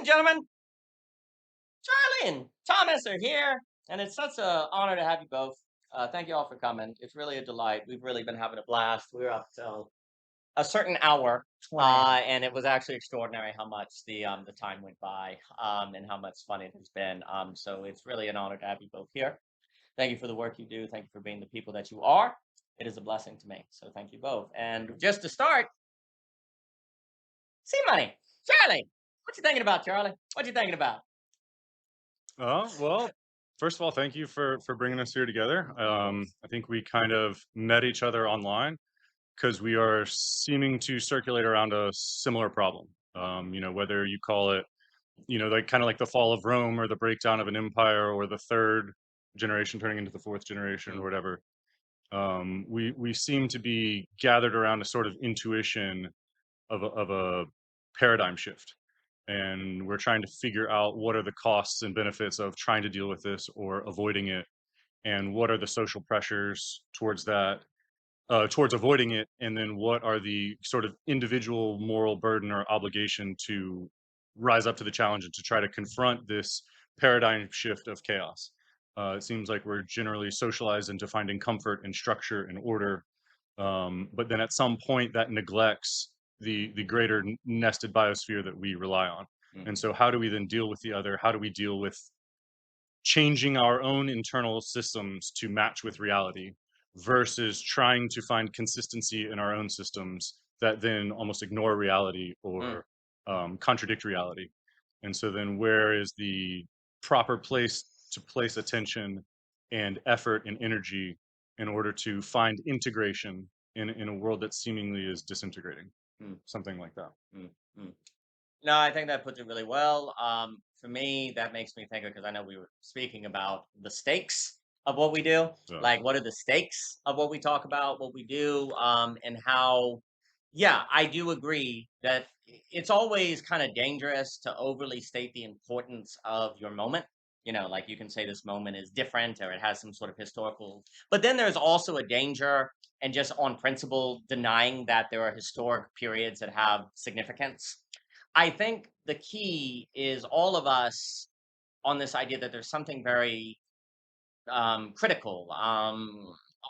and gentlemen, Charlie and Thomas are here, and it's such an honor to have you both. Thank you all for coming. It's really a delight. We've really been having a blast. We were up till a certain hour, 20. and it was actually extraordinary how much the time went by, and how much fun it has been. So it's really an honor to have you both here. Thank you for the work you do. Thank you for being the people that you are. It is a blessing to me. So thank you both. And just to start, see money, Charlie. What you thinking about, Charlie? What you thinking about? Well, first of all, thank you for bringing us here together. Of course. I think we kind of met each other online because we are seeming to circulate around a similar problem. Whether you call it, like kind of like the fall of Rome or the breakdown of an empire or the third generation turning into the fourth generation or Mm, whatever. We seem to be gathered around a sort of intuition of a paradigm shift, and we're trying to figure out what are the costs and benefits of trying to deal with this or avoiding it, and what are the social pressures towards that, towards avoiding it, and then what are the sort of individual moral burden or obligation to rise up to the challenge and to try to confront this paradigm shift of chaos. It seems like we're generally socialized into finding comfort and structure and order, but then at some point that neglects the greater nested biosphere that we rely on. mm, And so how do we then deal with the other? How do we deal with changing our own internal systems to match with reality versus trying to find consistency in our own systems that then almost ignore reality mm. or contradict reality? And so then where is the proper place to place attention and effort and energy in order to find integration in a world that seemingly is disintegrating? Mm, Something like that. mm, mm. No, I think that puts it really well. For me, that makes me think because I know we were speaking about the stakes of what we do. So Like, what are the stakes of what we talk about, what we do, and how? Yeah, I do agree that it's always kind of dangerous to overly state the importance of your moment. Like you can say this moment is different or it has some sort of historical, but then there's also a danger and just on principle denying that there are historic periods that have significance. I think the key is all of us on this idea that there's something very critical,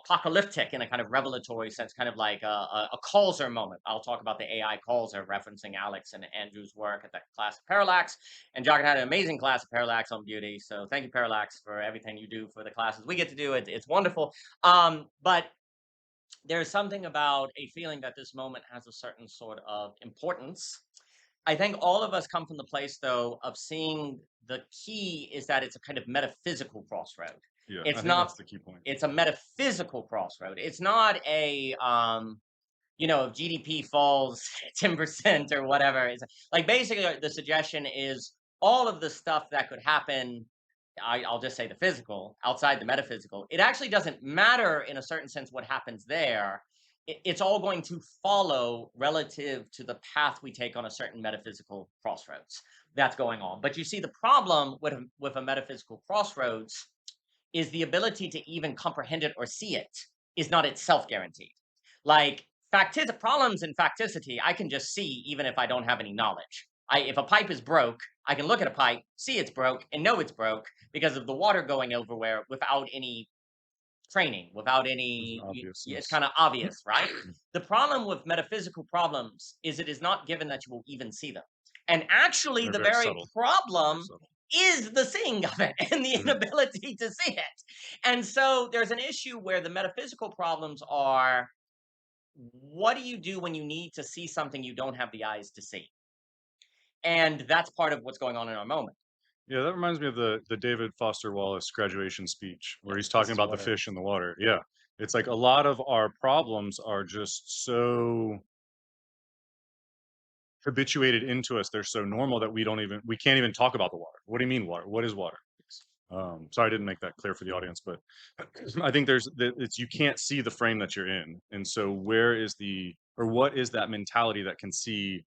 apocalyptic in a kind of revelatory sense, kind of like a Calzer moment. I'll talk about the AI Calzer, referencing Alex and Andrew's work at the class of Parallax. And Jockin had an amazing class of Parallax on beauty. So thank you, Parallax, for everything you do for the classes we get to do. It's wonderful. But there's something about a feeling that this moment has a certain sort of importance. I think all of us come from the place, though, of seeing the key is that it's a kind of metaphysical crossroad. yeah, I It's think not, that's the key point. it's a metaphysical crossroad. It's not if GDP falls 10% or whatever. It's like basically the suggestion is all of the stuff that could happen. I'll just say the physical outside the metaphysical. It actually doesn't matter in a certain sense what happens there. It's all going to follow relative to the path we take on a certain metaphysical crossroads that's going on. But you see, the problem with a metaphysical crossroads is the ability to even comprehend it or see it is not itself guaranteed. Like problems in facticity, I can just see even if I don't have any knowledge. If a pipe is broke, I can look at a pipe, see it's broke, and know it's broke because of the water going everywhere without any training, without There's an any. It's obviousness. kind of obvious, right? The problem with metaphysical problems is it is not given that you will even see them, and actually, They're the very very subtle. Very problem subtle. is the seeing of it and the Mhm. inability to see it. And so there's an issue where the metaphysical problems are what do you do when you need to see something you don't have the eyes to see? And that's part of what's going on in our moment. Yeah, that reminds me of the David Foster Wallace graduation speech where he's This talking is about the what it fish in the water. Yeah. It's like a lot of our problems are just so habituated into us. They're so normal that we can't even talk about the water. What do you mean water? What is water? Sorry, I didn't make that clear for the audience, but I think it's you can't see the frame that you're in. And so what is that mentality that can see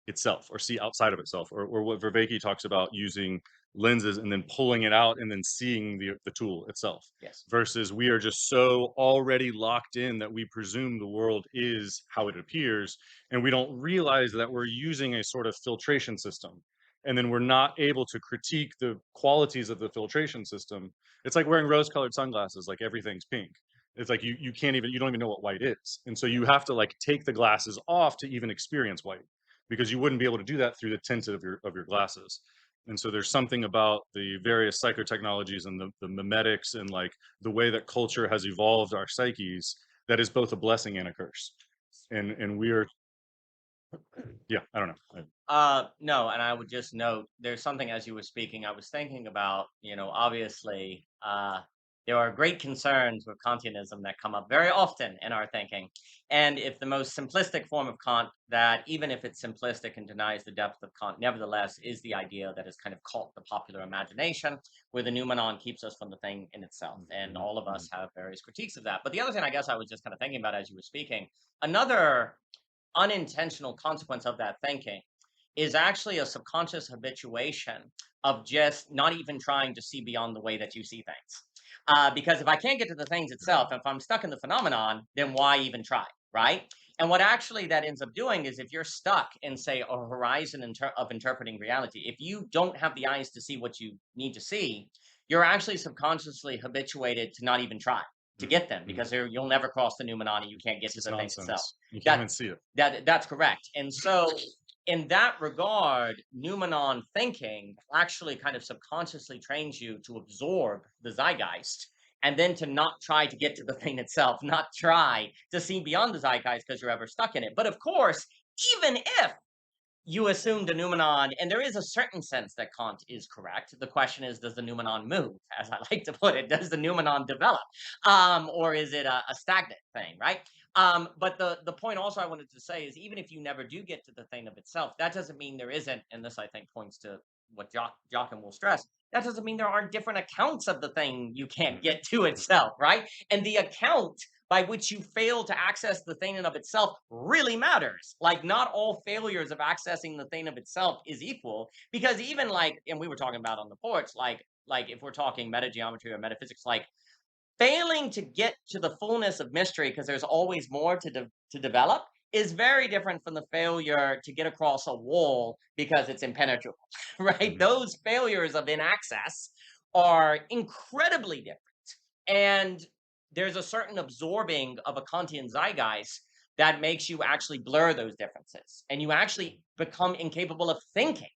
itself or see outside of itself, or what Vervaeke talks about, using lenses and then pulling it out and then seeing the tool itself, Yes. versus we are just so already locked in that we presume the world is how it appears, and we don't realize that we're using a sort of filtration system. and then we're not able to critique the qualities of the filtration system. It's like wearing rose-colored sunglasses, like everything's pink. It's like you can't even, you don't even know what white is. And so you have to like take the glasses off to even experience white, because you wouldn't be able to do that through the tint of your glasses. And so there's something about the various psychotechnologies and the mimetics and like the way that culture has evolved our psyches that is both a blessing and a curse. And we are, yeah, I don't know. No, and I would just note there's something as you were speaking, I was thinking about, obviously, there are great concerns with Kantianism that come up very often in our thinking. And if the most simplistic form of Kant, that even if it's simplistic and denies the depth of Kant, nevertheless is the idea that has kind of caught the popular imagination, where the noumenon keeps us from the thing in itself. And all of us have various critiques of that. But the other thing I guess I was just kind of thinking about as you were speaking, another unintentional consequence of that thinking is actually a subconscious habituation of just not even trying to see beyond the way that you see things. Because if I can't get to the things itself, if I'm stuck in the phenomenon, then why even try, right? And what actually that ends up doing is if you're stuck in, say, a horizon of interpreting reality, if you don't have the eyes to see what you need to see, you're actually subconsciously habituated to not even try to get them, because you'll never cross the noumenon and you can't get to the thing itself. You can't even see it. That's correct. And so in that regard, noumenon thinking actually kind of subconsciously trains you to absorb the zeitgeist and then to not try to get to the thing itself, not try to see beyond the zeitgeist because you're ever stuck in it. But of course, even if you assume the noumenon, and there is a certain sense that Kant is correct. The question is, does the noumenon move, as I like to put it? Does the noumenon develop? Or is it a stagnant thing, right? But the point also I wanted to say is, even if you never do get to the thing of itself, that doesn't mean there isn't, and this I think points to what Jockin will stress, that doesn't mean there aren't different accounts of the thing you can't get to itself, right? And the account by which you fail to access the thing in of itself really matters. Like, not all failures of accessing the thing of itself is equal, because even like, and we were talking about on the porch, like if we're talking metageometry or metaphysics, like failing to get to the fullness of mystery because there's always more to develop is very different from the failure to get across a wall because it's impenetrable, right? Those failures of inaccess are incredibly different. And there's a certain absorbing of a Kantian zeitgeist that makes you actually blur those differences. And you actually become incapable of thinking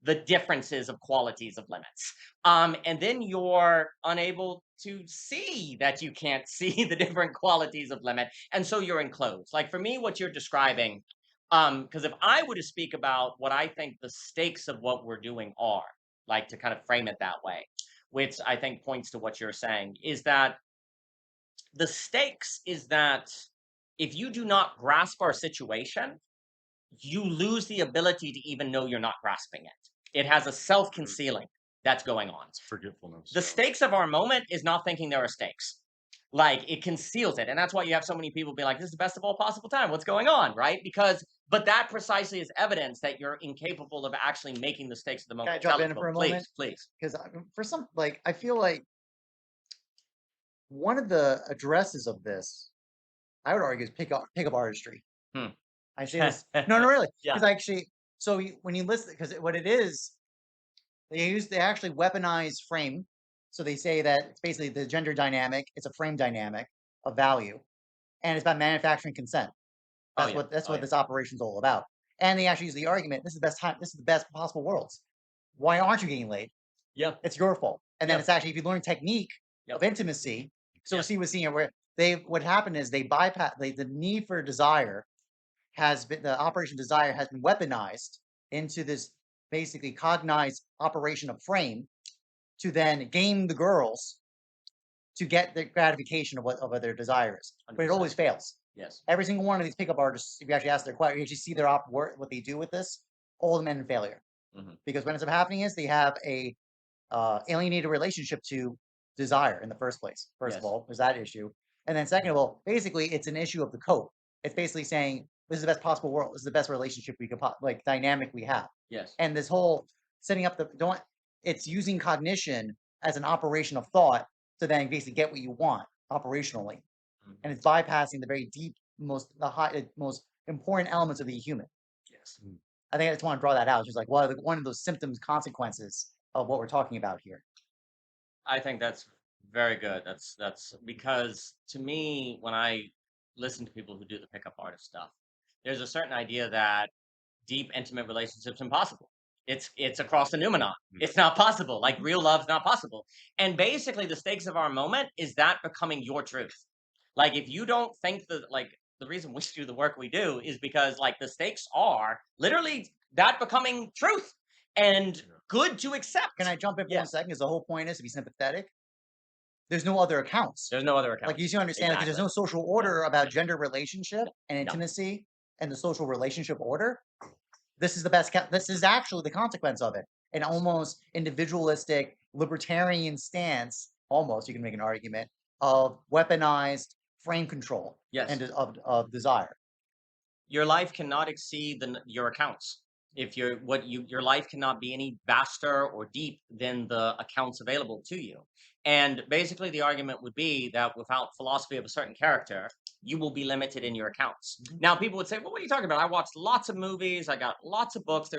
the differences of qualities of limits. And then you're unable to see that you can't see the different qualities of limit. And so you're enclosed. Like for me, what you're describing, because if I were to speak about what I think the stakes of what we're doing are, like to kind of frame it that way, which I think points to what you're saying, is that the stakes is that if you do not grasp our situation, you lose the ability to even know you're not grasping it. It has a self-concealing that's going on. It's forgetfulness. The stakes of our moment is not thinking there are stakes. Like, it conceals it. And that's why you have so many people be like, this is the best of all possible time. What's going on, right? But that precisely is evidence that you're incapable of actually making the stakes of the moment. Can I jump in for a moment? Please. Because for some, like, I feel like one of the addresses of this, I would argue, is pick up artistry. I say this. No, really. Because actually, so when you listen, because what it is, they actually weaponize frame. So they say that it's basically the gender dynamic. It's a frame dynamic of value, and it's about manufacturing consent. That's what this operation is all about. And they actually use the argument: this is the best time. This is the best possible worlds. Why aren't you getting laid? Yeah, it's your fault. And then it's actually, if you learn technique of intimacy. So see what's here, where what happened is they bypass the need for desire has been, the operation desire has been weaponized into this basically cognized operation of frame to then game the girls to get the gratification of their desires. 100%. But it always fails. Yes. Every single one of these pickup artists, if you actually ask their question, you actually see their what they do with this, all of them end in failure. Because what ends up happening is they have a alienated relationship to desire in the first place. First of all, there's that issue. And then second of all, basically it's an issue of the code. It's basically saying, this is the best possible world. This is the best relationship we could, like, dynamic we have. Yes. And this whole setting up it's using cognition as an operation of thought to then basically get what you want operationally. And it's bypassing the very deep, most important elements of the human. Yes. I think I just want to draw that out. Just like one of those symptoms, consequences of what we're talking about here. I think that's very good. That's because to me, when I listen to people who do the pickup artist stuff, there's a certain idea that deep, intimate relationships impossible. It's across the noumenon. It's not possible. Like real love's not possible. And basically, the stakes of our moment is that becoming your truth. Like if you don't think that, like the reason we do the work we do is because like the stakes are literally that becoming truth and good to accept. Can I jump in for Yeah. 1 second? Because the whole point is to be sympathetic. There's no other accounts. There's no other account. Like you should understand, like, there's no social order about gender relationship and No. intimacy and the social relationship order. This is the best. This is actually the consequence of it. An almost individualistic libertarian stance. Almost, you can make an argument of weaponized frame control Yes. and of desire. Your life cannot exceed your accounts. If your life cannot be any vaster or deep than the accounts available to you. And basically the argument would be that without philosophy of a certain character, you will be limited in your accounts. Now people would say, well, what are you talking about? I watched lots of movies, I got lots of books,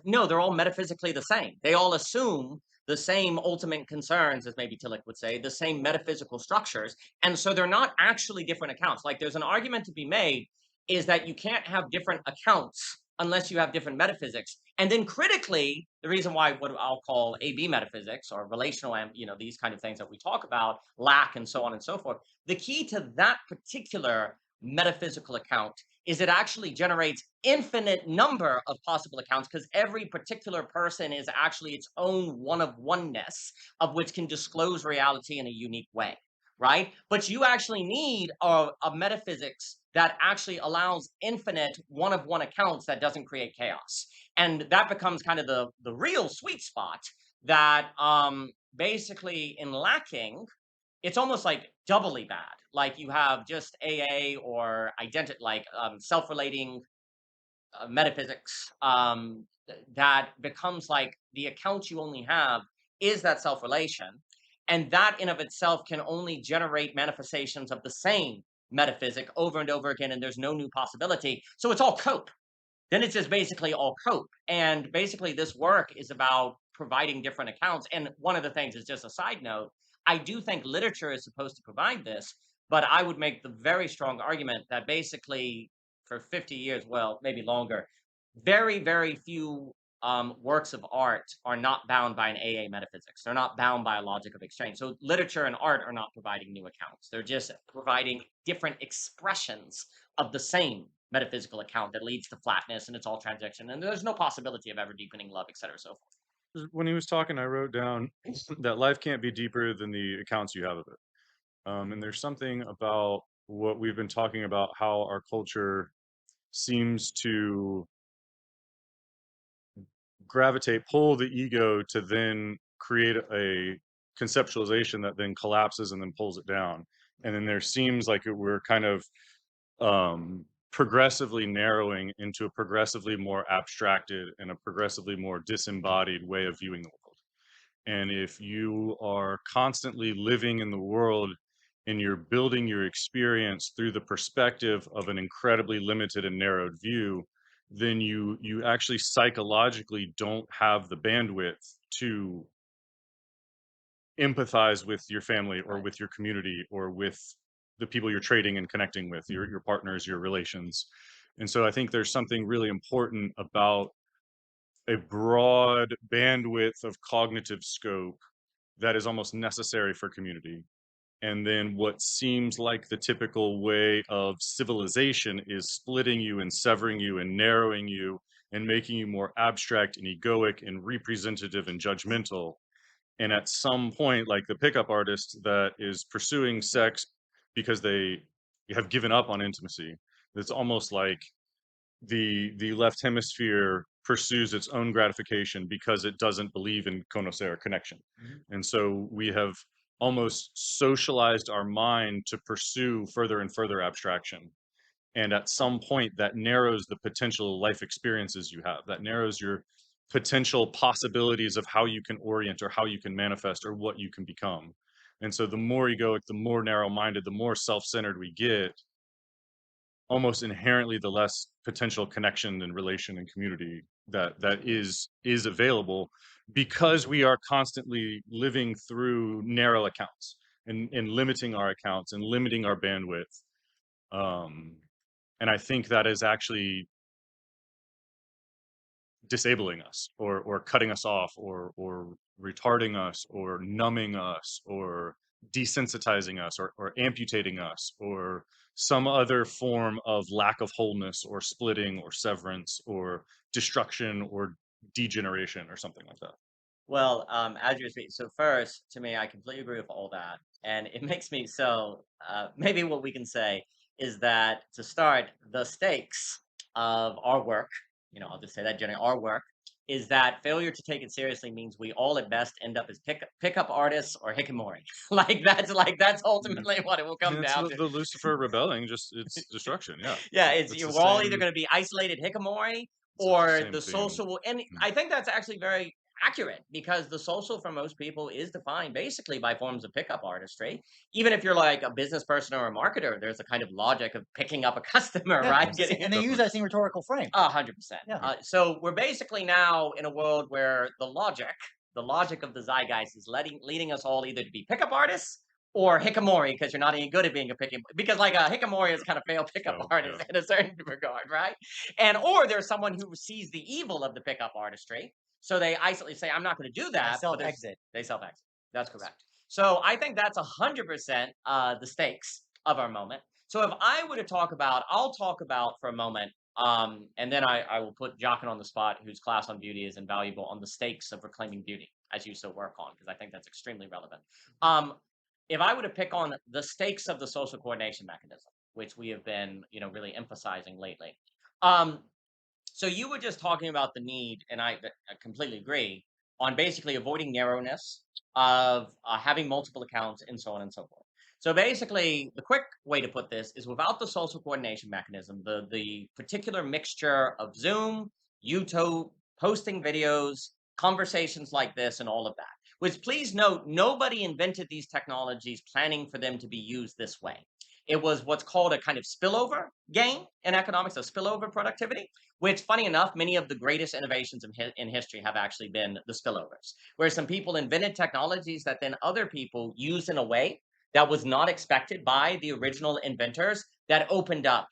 no, they're all metaphysically the same. They all assume the same ultimate concerns, as maybe Tillich would say, the same metaphysical structures. And so they're not actually different accounts. Like there's an argument to be made is that you can't have different accounts unless you have different metaphysics. And then critically, the reason why what I'll call AB metaphysics or relational, these kind of things that we talk about, lack and so on and so forth, the key to that particular metaphysical account is it actually generates infinite number of possible accounts because every particular person is actually its own one of oneness of which can disclose reality in a unique way. Right? But you actually need a metaphysics that actually allows infinite one-of-one accounts that doesn't create chaos. And that becomes kind of the real sweet spot that basically in lacking, it's almost like doubly bad. Like you have just AA or self-relating metaphysics that becomes like the account you only have is that self-relation. And that in of itself can only generate manifestations of the same metaphysic over and over again, and there's no new possibility. So it's all cope. Then it's just basically all cope. And basically this work is about providing different accounts. And one of the things is just a side note, I do think literature is supposed to provide this, but I would make the very strong argument that basically for 50 years, well, maybe longer, very, very few works of art are not bound by an AA metaphysics. They're not bound by a logic of exchange. So literature and art are not providing new accounts. They're just providing different expressions of the same metaphysical account that leads to flatness and it's all transaction. And there's no possibility of ever deepening love, et cetera, so forth. When he was talking, I wrote down that life can't be deeper than the accounts you have of it. And there's something about what we've been talking about, how our culture seems to pull the ego to then create a conceptualization that then collapses and then pulls it down. And then there seems like we're kind of progressively narrowing into a progressively more abstracted and a progressively more disembodied way of viewing the world. And if you are constantly living in the world and you're building your experience through the perspective of an incredibly limited and narrowed view, then you actually psychologically don't have the bandwidth to empathize with your family or with your community or with the people you're trading and connecting with, your partners, your relations. And so I think there's something really important about a broad bandwidth of cognitive scope that is almost necessary for community. And then what seems like the typical way of civilization is splitting you and severing you and narrowing you and making you more abstract and egoic and representative and judgmental. And at some point, like the pickup artist that is pursuing sex because they have given up on intimacy, it's almost like the left hemisphere pursues its own gratification because it doesn't believe in conocer connection. And so we have almost socialized our mind to pursue further and further abstraction. And at some point that narrows the potential life experiences you have, that narrows your potential possibilities of how you can orient or how you can manifest or what you can become. And so the more egoic, the more narrow-minded, the more self-centered we get, almost inherently the less potential connection and relation and community that is available, because we are constantly living through narrow accounts and limiting our accounts and limiting our bandwidth. And I think that is actually disabling us, or cutting us off, or retarding us, or numbing us, or desensitizing us, or amputating us, or some other form of lack of wholeness, or splitting, or severance, or destruction, or degeneration, or something like that. Well, as you're speaking, so first, to me, I completely agree with all that, and it makes me so. Maybe what we can say is that, to start, the stakes of our work, I'll just say that generally, our work, is that failure to take it seriously means we all at best end up as pickup artists or hikikomori. That's ultimately what it will I mean, come it's down to. the Lucifer rebelling, just it's destruction. Yeah, Yeah, it's the we're all either same. going to be isolated hikikomori, It's the or same the theme. social. And I think that's actually very accurate, because the social for most people is defined basically by forms of pickup artistry. Even if you're like a business person or a marketer, there's a kind of logic of picking up a customer, Yeah, right? and they use that same rhetorical frame. 100%. Yeah. So we're basically now in a world where the logic of the zeitgeist is leading us all either to be pickup artists or hikikomori, because you're not any good at being a pickup, because like a hikikomori is kind of failed pickup So, artist yeah. in a certain regard, right? And or there's someone who sees the evil of the pickup artistry, so they isolate, say, I'm not going to do that. Self-exit. They self-exit. That's correct. So I think that's 100% the stakes of our moment. So if I were to talk about, I'll talk about for a moment, and then I will put Jockin on the spot, whose class on beauty is invaluable, on the stakes of reclaiming beauty, as you so work on, because I think that's extremely relevant. If I were to pick on the stakes of the social coordination mechanism, which we have been, really emphasizing lately. So you were just talking about the need, and I completely agree, on basically avoiding narrowness of having multiple accounts and so on and so forth. So basically, the quick way to put this is, without the social coordination mechanism, the particular mixture of Zoom, YouTube, posting videos, conversations like this, and all of that. Which, please note, nobody invented these technologies planning for them to be used this way. It was what's called a kind of spillover gain in economics, of spillover productivity, which, funny enough, many of the greatest innovations in history have actually been the spillovers, where some people invented technologies that then other people used in a way that was not expected by the original inventors, that opened up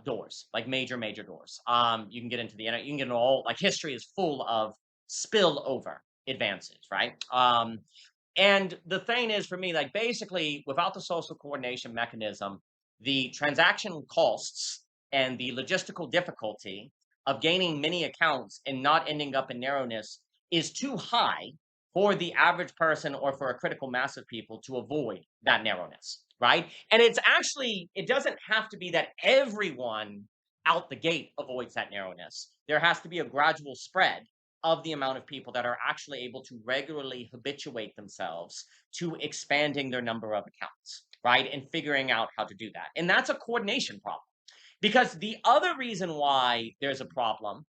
doors, like major doors. You can get into the internet, you can get into all, like, history is full of spillover advances, right? And the thing is, for me, like, basically, without the social coordination mechanism, the transaction costs and the logistical difficulty of gaining many accounts and not ending up in narrowness is too high for the average person, or for a critical mass of people, to avoid that narrowness, right? And it doesn't have to be that everyone out the gate avoids that narrowness. There has to be a gradual spread of the amount of people that are actually able to regularly habituate themselves to expanding their number of accounts, right? And figuring out how to do that. And that's a coordination problem. Because the other reason why there's a problem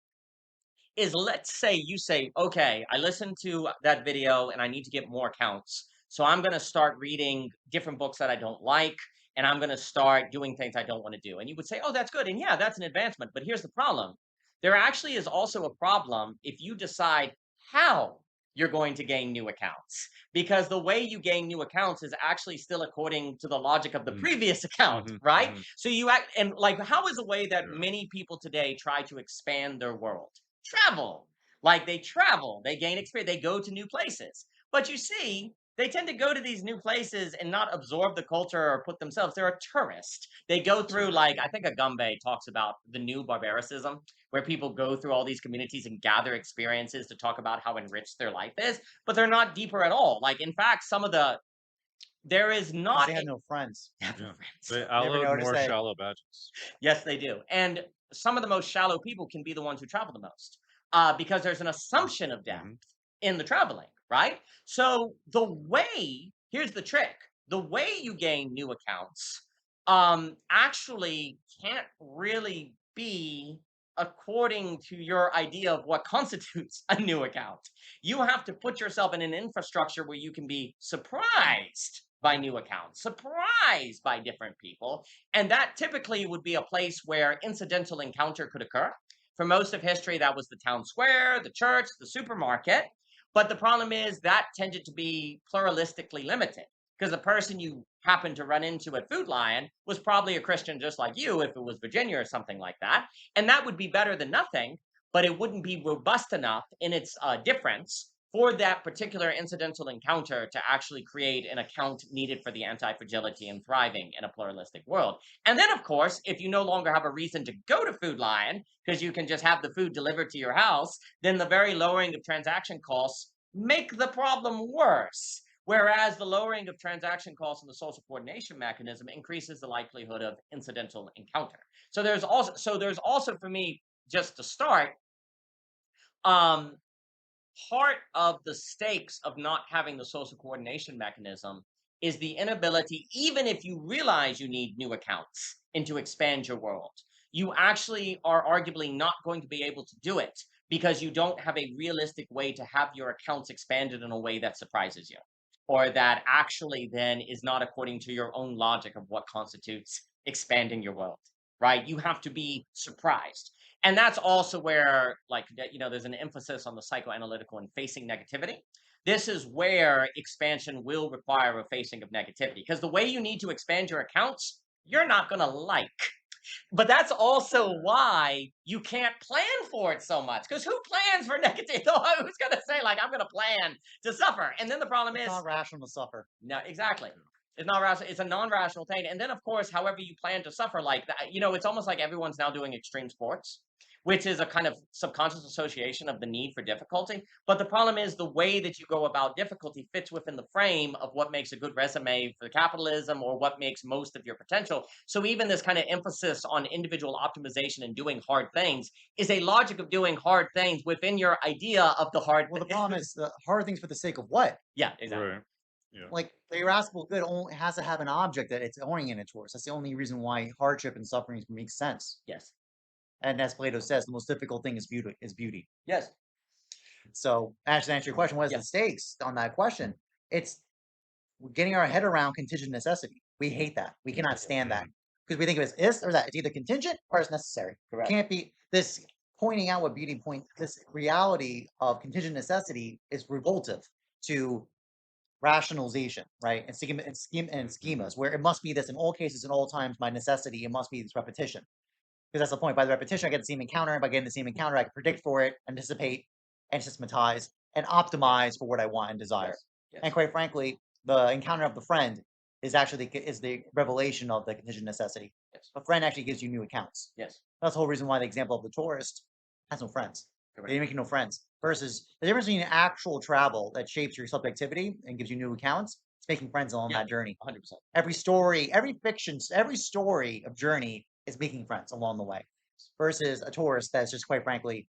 is, let's say you say, okay, I listened to that video and I need to get more accounts. So I'm going to start reading different books that I don't like, and I'm going to start doing things I don't want to do. And you would say, oh, that's good. And yeah, that's an advancement. But here's the problem. There actually is also a problem if you decide how you're going to gain new accounts, because the way you gain new accounts is actually still according to the logic of the previous account, right? So and like, how is the way that many people today try to expand their world? Travel. Like, they travel, they gain experience, they go to new places. But you see, they tend to go to these new places and not absorb the culture or put themselves. They're a tourist. They go through, like, I think Agambe talks about the new barbaricism, where people go through all these communities and gather experiences to talk about how enriched their life is, but they're not deeper at all. Like, in fact, there is not. They have no friends. They allowed more that? shallow badges. Yes, they do. And some of the most shallow people can be the ones who travel the most, because there's an assumption of depth in the traveling, right? So here's the trick. The way you gain new accounts actually can't really be according to your idea of what constitutes a new account. You have to put yourself in an infrastructure where you can be surprised by new accounts, surprised by different people. And that typically would be a place where incidental encounter could occur. For most of history, that was the town square, the church, the supermarket. But the problem is that tended to be pluralistically limited, because the person you happened to run into at Food Lion was probably a Christian just like you if it was Virginia or something like that. And that would be better than nothing, but it wouldn't be robust enough in its difference for that particular incidental encounter to actually create an account needed for the anti-fragility and thriving in a pluralistic world. And then, of course, if you no longer have a reason to go to Food Lion because you can just have the food delivered to your house, then the very lowering of transaction costs make the problem worse. Whereas the lowering of transaction costs in the social coordination mechanism increases the likelihood of incidental encounter. So there's also for me, just to start, part of the stakes of not having the social coordination mechanism is the inability, even if you realize you need new accounts and to expand your world, you actually are arguably not going to be able to do it because you don't have a realistic way to have your accounts expanded in a way that surprises you, or that actually then is not according to your own logic of what constitutes expanding your world, right? You have to be surprised. And that's also where, like, there's an emphasis on the psychoanalytical and facing negativity. This is where expansion will require a facing of negativity, because the way you need to expand your accounts, you're not going to like. But that's also why you can't plan for it so much, because who plans for negative? Who's going to say, like, I'm going to plan to suffer? And then the problem is, It's not rational to suffer. no, exactly. It's not rational. It's a non-rational thing. And then, of course, however you plan to suffer, like that, it's almost like everyone's now doing extreme sports, which is a kind of subconscious association of the need for difficulty. But the problem is the way that you go about difficulty fits within the frame of what makes a good resume for capitalism, or what makes most of your potential. So even this kind of emphasis on individual optimization and doing hard things is a logic of doing hard things within your idea of the hard. Well, the problem is the hard things for the sake of what? Yeah, exactly. Right. Yeah. Like the irascible good only has to have an object that it's oriented towards. That's the only reason why hardship and suffering makes sense. Yes. And as Plato says, the most difficult thing is beauty. Yes. So, actually, to answer your question, what is the stakes on that question? It's getting our head around contingent necessity. We hate that. We cannot stand that because we think of it as this or that. It's either contingent or it's necessary. Correct. It can't be this pointing out what beauty point. This reality of contingent necessity is revoltive to rationalization, right? And schemas, where it must be this in all cases, in all times, by necessity, it must be this repetition. Because that's the point. By the repetition, I get the same encounter. And by getting the same encounter, I can predict for it, anticipate, and systematize, and optimize for what I want and desire. Yes. Yes. And quite frankly, the encounter of the friend is actually the revelation of the contingent necessity. Yes. A friend actually gives you new accounts. Yes. That's the whole reason why the example of the tourist has no friends. Correct. They make no friends. Versus the difference between actual travel that shapes your subjectivity and gives you new accounts, it's making friends along that journey. 100%. Every story, every fiction, every story of journey is making friends along the way. Versus a tourist that's just quite frankly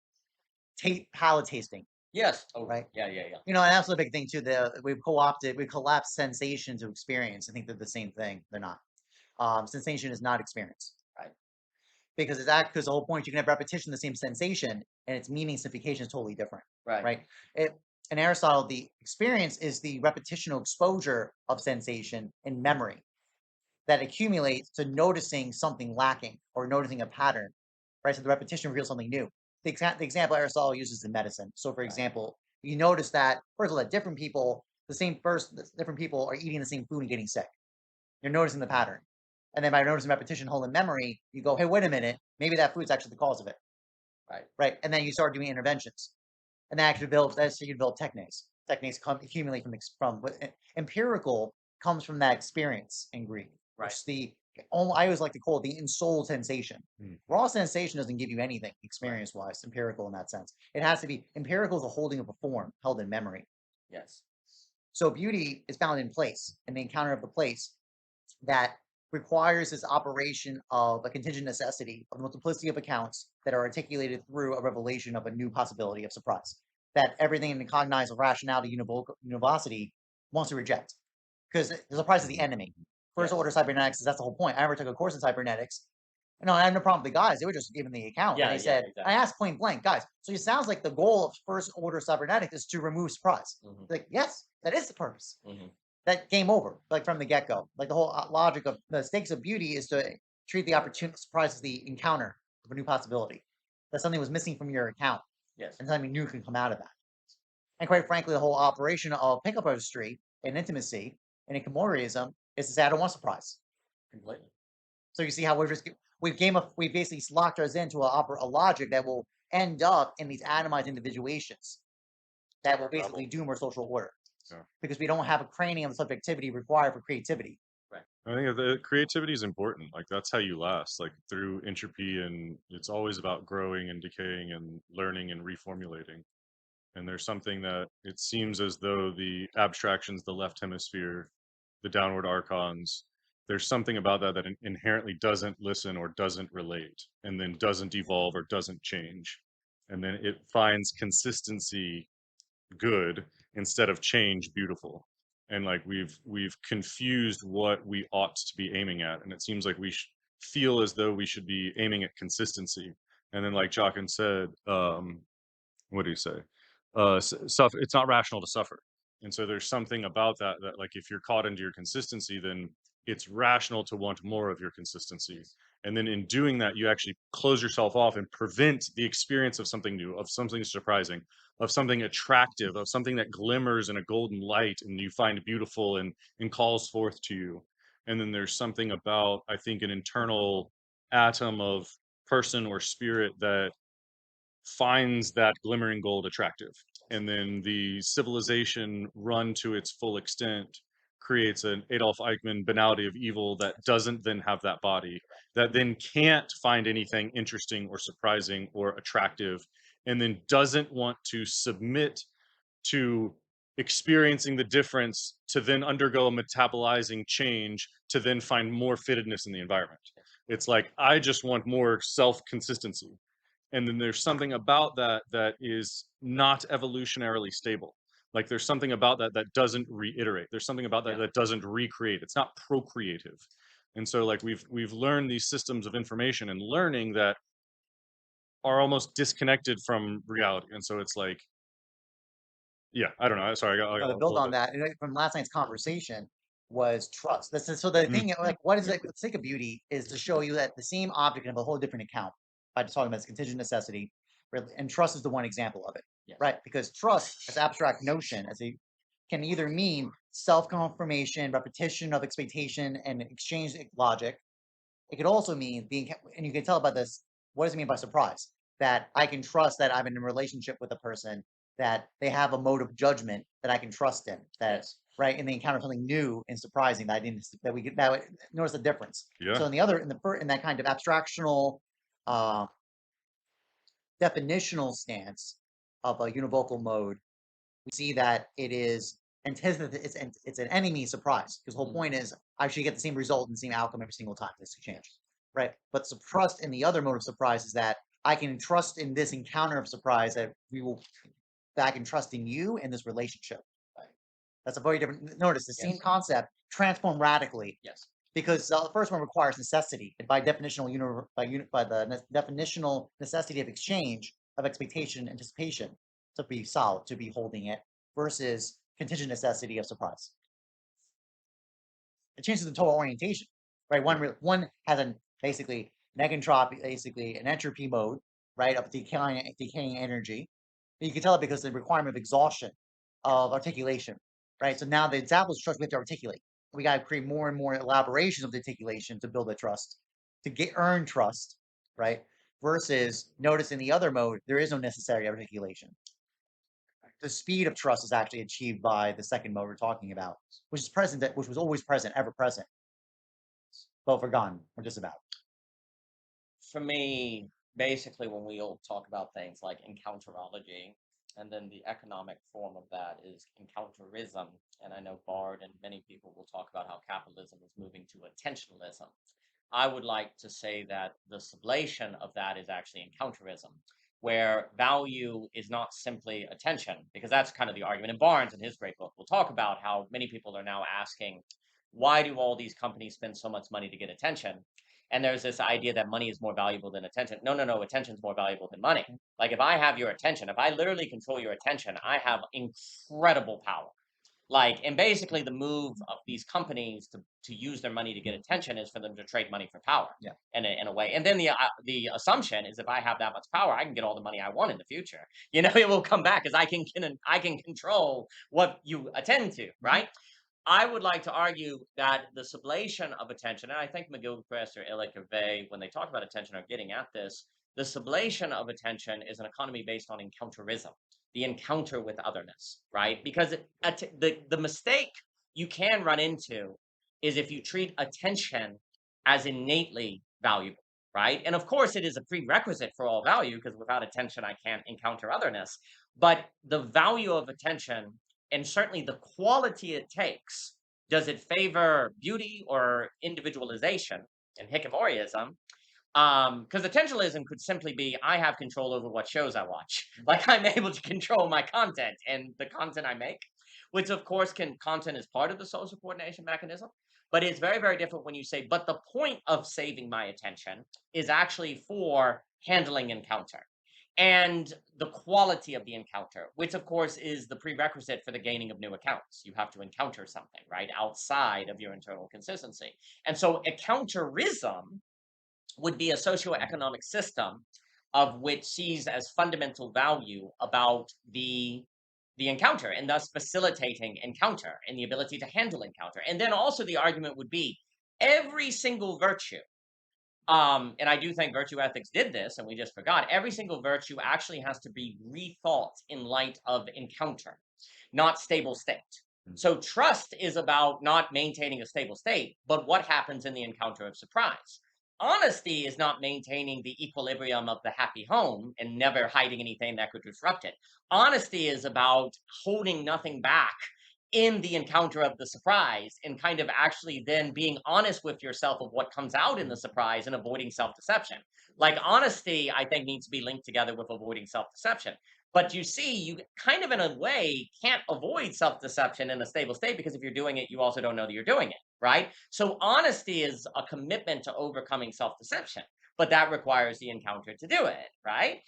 palate tasting. Yes. Oh, right. Yeah. And that's the big thing too. We've collapsed sensation to experience. I think they're the same thing. They're not. Sensation is not experience. Right. Because the whole point, you can have repetition of the same sensation, and its meaning signification is totally different. Right. In Aristotle, the experience is the repetitional exposure of sensation in memory that accumulates to noticing something lacking or noticing a pattern, right? So the repetition reveals something new. The example Aristotle uses in medicine. So, for example, you notice that, first of all, that different people are eating the same food and getting sick. You're noticing the pattern. And then by noticing repetition, whole in memory, you go, hey, wait a minute, maybe that food's actually the cause of it. Right. And then you start doing interventions. And that actually you develop techniques. Techniques accumulate from empirical comes from that experience in Greek. Right. I always like to call it the ensouled sensation. Raw sensation doesn't give you anything experience-wise, empirical in that sense. It has to be empirical as a holding of a form held in memory. Yes. So beauty is found in place, in the encounter of the place that requires this operation of a contingent necessity of multiplicity of accounts that are articulated through a revelation of a new possibility of surprise. That everything in the cognized rationality univocity wants to reject. Because the surprise is the enemy. First order cybernetics, that's the whole point. I ever took a course in cybernetics, No, I have no problem with the guys. They were just given the account. Yeah, And they yeah, said, exactly. I asked point blank, guys, so it sounds like the goal of first order cybernetics is to remove surprise. Like, yes, that is the purpose. That game over, like from the get go. Like the whole logic of the stakes of beauty is to treat the opportunity surprise as the encounter of a new possibility. That something was missing from your account. Yes. And something new can come out of that. And quite frankly, the whole operation of pickup artistry and intimacy and incommodiatism is to say, I don't want surprise. Completely. So you see how we basically locked us into a logic that will end up in these atomized individuations that will basically doom our social order. Yeah. Because we don't have a cranium of subjectivity required for creativity. Right. I think the creativity is important. Like that's how you last, like through entropy, and it's always about growing and decaying and learning and reformulating. And there's something that it seems as though the abstractions, the left hemisphere, the downward archons, there's something about that that inherently doesn't listen or doesn't relate, and then doesn't evolve or doesn't change. And then it finds consistency good instead of change beautiful. And like we've confused what we ought to be aiming at, and it seems like we feel as though we should be aiming at consistency. And then like Jockin said, what do you say? Suffer. It's not rational to suffer. And so there's something about that that like if you're caught into your consistency, then it's rational to want more of your consistency. And then in doing that, you actually close yourself off and prevent the experience of something new, of something surprising, of something attractive, of something that glimmers in a golden light and you find beautiful and calls forth to you. And then there's something about, I think, an internal atom of person or spirit that finds that glimmering gold attractive. And then the civilization run to its full extent creates an Adolf Eichmann banality of evil that doesn't then have that body, that then can't find anything interesting or surprising or attractive, and then doesn't want to submit to experiencing the difference to then undergo a metabolizing change to then find more fittedness in the environment. It's like, I just want more self consistency. And then there's something about that that is not evolutionarily stable. Like there's something about that that doesn't reiterate. There's something about that that doesn't recreate. It's not procreative. And so like we've learned these systems of information and learning that are almost disconnected from reality. And so it's like, yeah, I don't know. Sorry, I got To a build little on bit. that, and from last night's conversation was trust. This is so the thing, like, what is it? The sake of beauty is to show you that the same object can have a whole different account by just talking about its contingent necessity, and trust is the one example of it, right? Because trust, as abstract notion, can either mean self-confirmation, repetition of expectation, and exchange logic. It could also mean and you can tell by this, what does it mean by surprise? That I can trust that I'm in a relationship with a person, that they have a mode of judgment that I can trust in, that right, and they encounter something new and surprising that I didn't that we get that notice the difference. Yeah. So in that kind of abstractional definitional stance of a univocal mode, we see that it is antithesis. It's an enemy surprise because the whole point is I should get the same result and the same outcome every single time this exchange, right? But trust in the other mode of surprise is that I can trust in this encounter of surprise that I can trust in you in this relationship. Right? That's a very different. Notice the same concept transformed radically. Yes. Because the first one requires necessity, and by definitional by the definitional necessity of exchange of expectation, anticipation to be solid, to be holding it, versus contingent necessity of surprise. It changes the total orientation, right? One has basically negentropy, basically an entropy mode, right, of decaying energy. But you can tell it because of the requirement of exhaustion of articulation, right? So now the example is trust we have to articulate. We got to create more and more elaborations of the articulation to build the trust, to earn trust, right? Versus notice in the other mode, there is no necessary articulation. The speed of trust is actually achieved by the second mode we're talking about, which is present, which was always present, ever present, but forgotten, or just about. For me, basically, when we all talk about things like encounterology, and then the economic form of that is encounterism, and I know Bard and many people will talk about how capitalism is moving to attentionalism. I would like to say that the sublation of that is actually encounterism, where value is not simply attention, because that's kind of the argument. And Barnes, in his great book, will talk about how many people are now asking, why do all these companies spend so much money to get attention? And there's this idea that money is more valuable than attention. No, no, no, attention is more valuable than money. Like if I have your attention, if I literally control your attention, I have incredible power. Like, and basically the move of these companies to use their money to get attention is for them to trade money for power. Yeah. In a way. And then the assumption is if I have that much power, I can get all the money I want in the future. It will come back because I can control what you attend to, right? I would like to argue that the sublation of attention, and I think McGilchrist or Illich or Vey, when they talk about attention, are getting at this. The sublation of attention is an economy based on encounterinterism, the encounter with otherness, right? Because the mistake you can run into is if you treat attention as innately valuable, right? And of course, it is a prerequisite for all value because without attention, I can't encounter otherness. But the value of attention and certainly the quality it takes, does it favor beauty or individualization and Hikimorism? Because attentionalism could simply be, I have control over what shows I watch. Like I'm able to control my content and the content I make, which of course content is part of the social coordination mechanism. But it's very, very different when you say, but the point of saving my attention is actually for handling encounter and the quality of the encounter, which of course is the prerequisite for the gaining of new accounts. You have to encounter something, right, outside of your internal consistency. And so encounterism would be a socioeconomic system of which sees as fundamental value about the encounter and thus facilitating encounter and the ability to handle encounter. And then also the argument would be every single virtue, and I do think virtue ethics did this, and we just forgot. Every single virtue actually has to be rethought in light of encounter, not stable state. So trust is about not maintaining a stable state, but what happens in the encounter of surprise. Honesty is not maintaining the equilibrium of the happy home and never hiding anything that could disrupt it. Honesty is about holding nothing back in the encounter of the surprise and kind of actually then being honest with yourself of what comes out in the surprise and avoiding self-deception. Like honesty, I think, needs to be linked together with avoiding self-deception. But you see, you kind of in a way can't avoid self-deception in a stable state because if you're doing it, you also don't know that you're doing it, right? So honesty is a commitment to overcoming self-deception, but that requires the encounter to do it, right?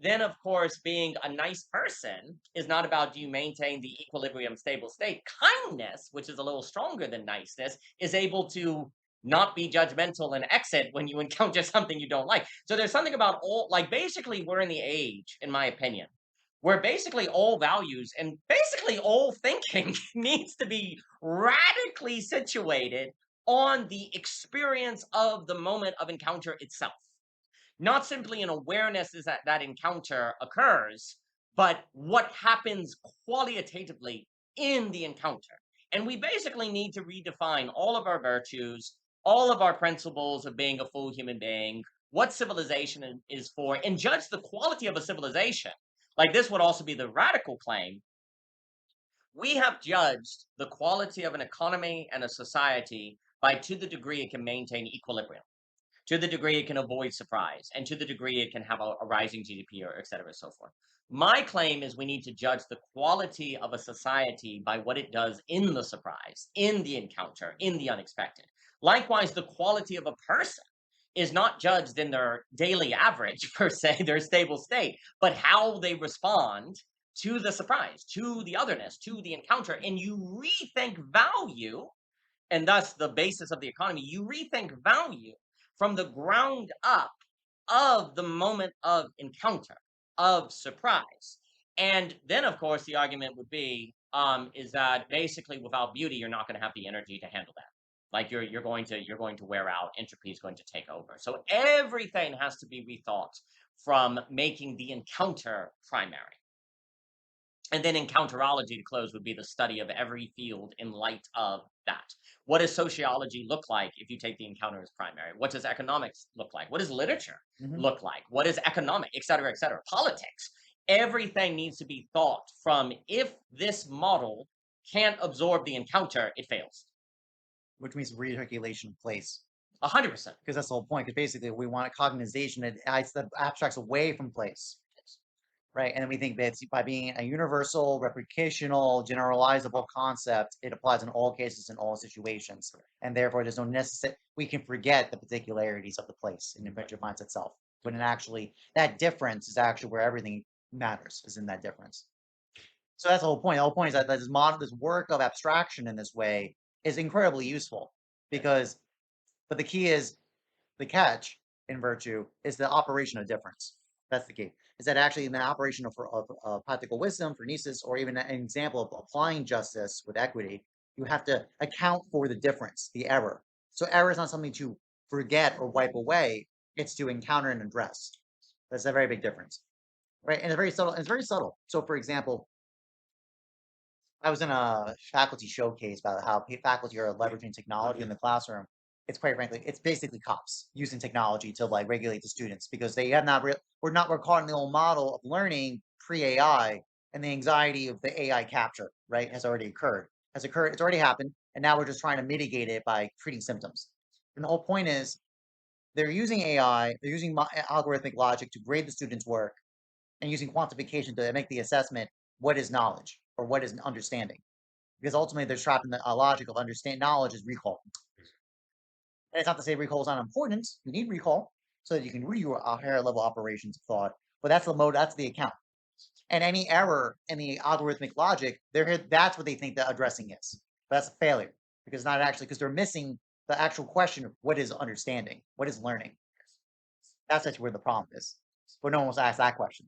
Then, of course, being a nice person is not about do you maintain the equilibrium stable state. Kindness, which is a little stronger than niceness, is able to not be judgmental and exit when you encounter something you don't like. So there's something about all, like basically we're in the age, in my opinion, where basically all values and basically all thinking needs to be radically situated on the experience of the moment of encounter itself. Not simply an awareness is that encounter occurs, but what happens qualitatively in the encounter. And we basically need to redefine all of our virtues, all of our principles of being a full human being, what civilization is for, and judge the quality of a civilization. Like this would also be the radical claim. We have judged the quality of an economy and a society by to the degree it can maintain equilibrium, to the degree it can avoid surprise, and to the degree it can have a rising GDP, or et cetera, so forth. My claim is we need to judge the quality of a society by what it does in the surprise, in the encounter, in the unexpected. Likewise, the quality of a person is not judged in their daily average, per se, their stable state, but how they respond to the surprise, to the otherness, to the encounter. And you rethink value, and thus the basis of the economy, you rethink value from the ground up of the moment of encounter, of surprise. And then, of course, the argument would be is that basically without beauty, you're not going to have the energy to handle that. Like you're going to wear out. Entropy is going to take over. So everything has to be rethought from making the encounter primary. And then encounterology, to close, would be the study of every field in light of that. What does sociology look like if you take the encounter as primary? What does economics look like? What does literature look like? What is economic, et cetera, et cetera? Politics. Everything needs to be thought from if this model can't absorb the encounter, it fails. Which means rearticulation of place. 100%. Because that's the whole point. Because basically we want a cognization that abstracts away from place. right? And then we think that by being a universal, replicational, generalizable concept, it applies in all cases, in all situations. And therefore, there's no necessary, we can forget the particularities of the place in Adventure Finds itself. When it actually, that difference is actually where everything matters, is in that difference. So that's the whole point. The whole point is that this model, this work of abstraction in this way is incredibly useful because, but the key is, the catch in virtue is the operation of difference. That's the key. Is that actually in the operation of practical wisdom, phronesis, or even an example of applying justice with equity, you have to account for the difference, the error. So error is not something to forget or wipe away. It's to encounter and address. That's a very big difference, right? And it's very subtle. It's very subtle. So, for example, I was in a faculty showcase about how faculty are leveraging technology in the classroom. It's quite frankly, it's basically cops using technology to like regulate the students because they have not, we're caught in the old model of learning pre-AI, and the anxiety of the AI capture, right, has already occurred. It's already happened, and now we're just trying to mitigate it by treating symptoms. And the whole point is, they're using AI, they're using algorithmic logic to grade the students' work, and using quantification to make the assessment, what is knowledge or what is understanding, because ultimately they're trapped in the logic of understand knowledge is recall. And it's not to say recall is not important. You need recall so that you can do your higher level operations of thought, but that's the mode, that's the account. And any error in the algorithmic logic, that's what they think the addressing is. But that's a failure because it's not actually, because they're missing the actual question of what is understanding, what is learning. That's actually where the problem is. But no one wants to ask that question.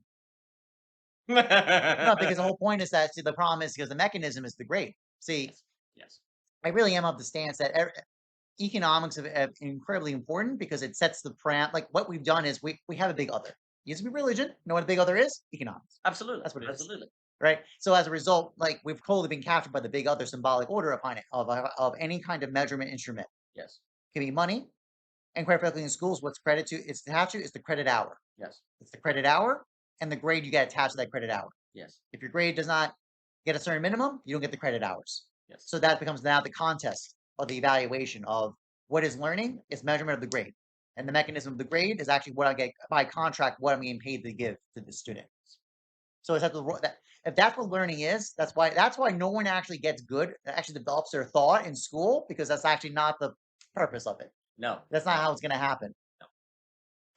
No, because the whole point is that, see, the problem is because the mechanism is the grade. See, Yes. I really am of the stance that economics are incredibly important because it sets the like what we've done is we have a big other. It used to be religion. You know what a big other is? Economics. Absolutely. That's what it is. Absolutely. Right. So as a result, like we've totally been captured by the big other symbolic order of any kind of measurement instrument. Yes. It can be money. And quite frankly, in schools, what's credit to, it's attached to is the credit hour. Yes. It's the credit hour and the grade you get attached to that credit hour. Yes. If your grade does not get a certain minimum, you don't get the credit hours. Yes. So that becomes now the contest of the evaluation of what is learning is measurement of the grade. And the mechanism of the grade is actually what I get by contract, what I'm getting paid to give to the student. So it's if that's what learning is, that's why no one actually gets good, actually develops their thought in school, because that's actually not the purpose of it. No. That's not how it's going to happen. No.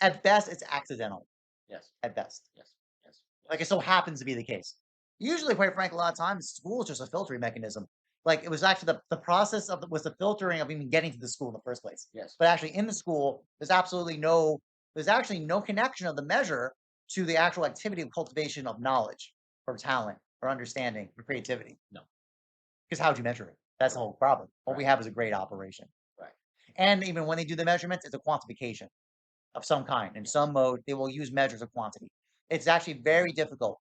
At best, it's accidental. Yes. At best. Yes. Yes. Like it so happens to be the case. Usually, quite frankly, a lot of times, school is just a filtering mechanism. Like it was actually the process was the filtering of even getting to the school in the first place. Yes. But actually, in the school, there's actually no connection of the measure to the actual activity of cultivation of knowledge or talent or understanding or creativity. No. Because how would you measure it? That's the whole problem. What we have is a grade operation. Right. And even when they do the measurements, it's a quantification of some kind. In some mode, they will use measures of quantity. It's actually very difficult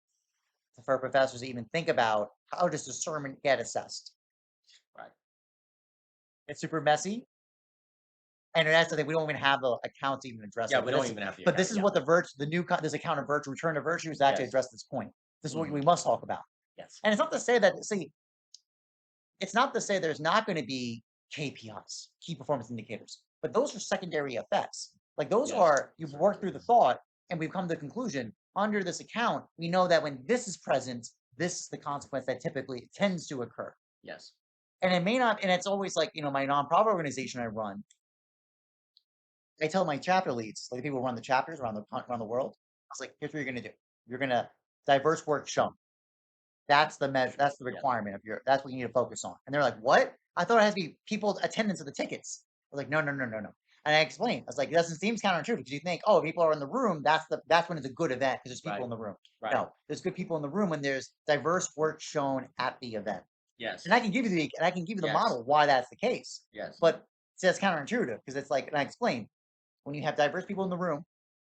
for professors to even think about how does discernment get assessed. Right. It's super messy. And that's the thing, we don't even have the account to even address it. Yeah, we don't even have the But this account, is what the virtue, this account of virtue, return to virtue is actually Yes. address this point. This is what we must talk about. Yes. And it's not to say that, it's not to say there's not going to be KPIs, key performance indicators, but those are secondary effects. Like those Yes. are, you've worked through the thought and we've come to the conclusion under this account, we know that when this is present, this is the consequence that typically tends to occur. Yes. And it may not, and it's always like, my nonprofit organization I run, I tell my chapter leads, like the people who run the chapters around the world, I was like, here's what you're going to do. You're going to diverse work shown. That's the measure. That's the requirement of that's what you need to focus on. And they're like, what? I thought it has to be people's attendance of the tickets. I was like, no. And I explained, I was like, it doesn't seem counterintuitive because you think, oh, if people are in the room, that's when it's a good event because there's people in the room. Right. No, there's good people in the room when there's diverse work shown at the event. Yes. And I can give you the Yes. model why that's the case. Yes. But see, that's counterintuitive because it's like, and I explained, when you have diverse people in the room,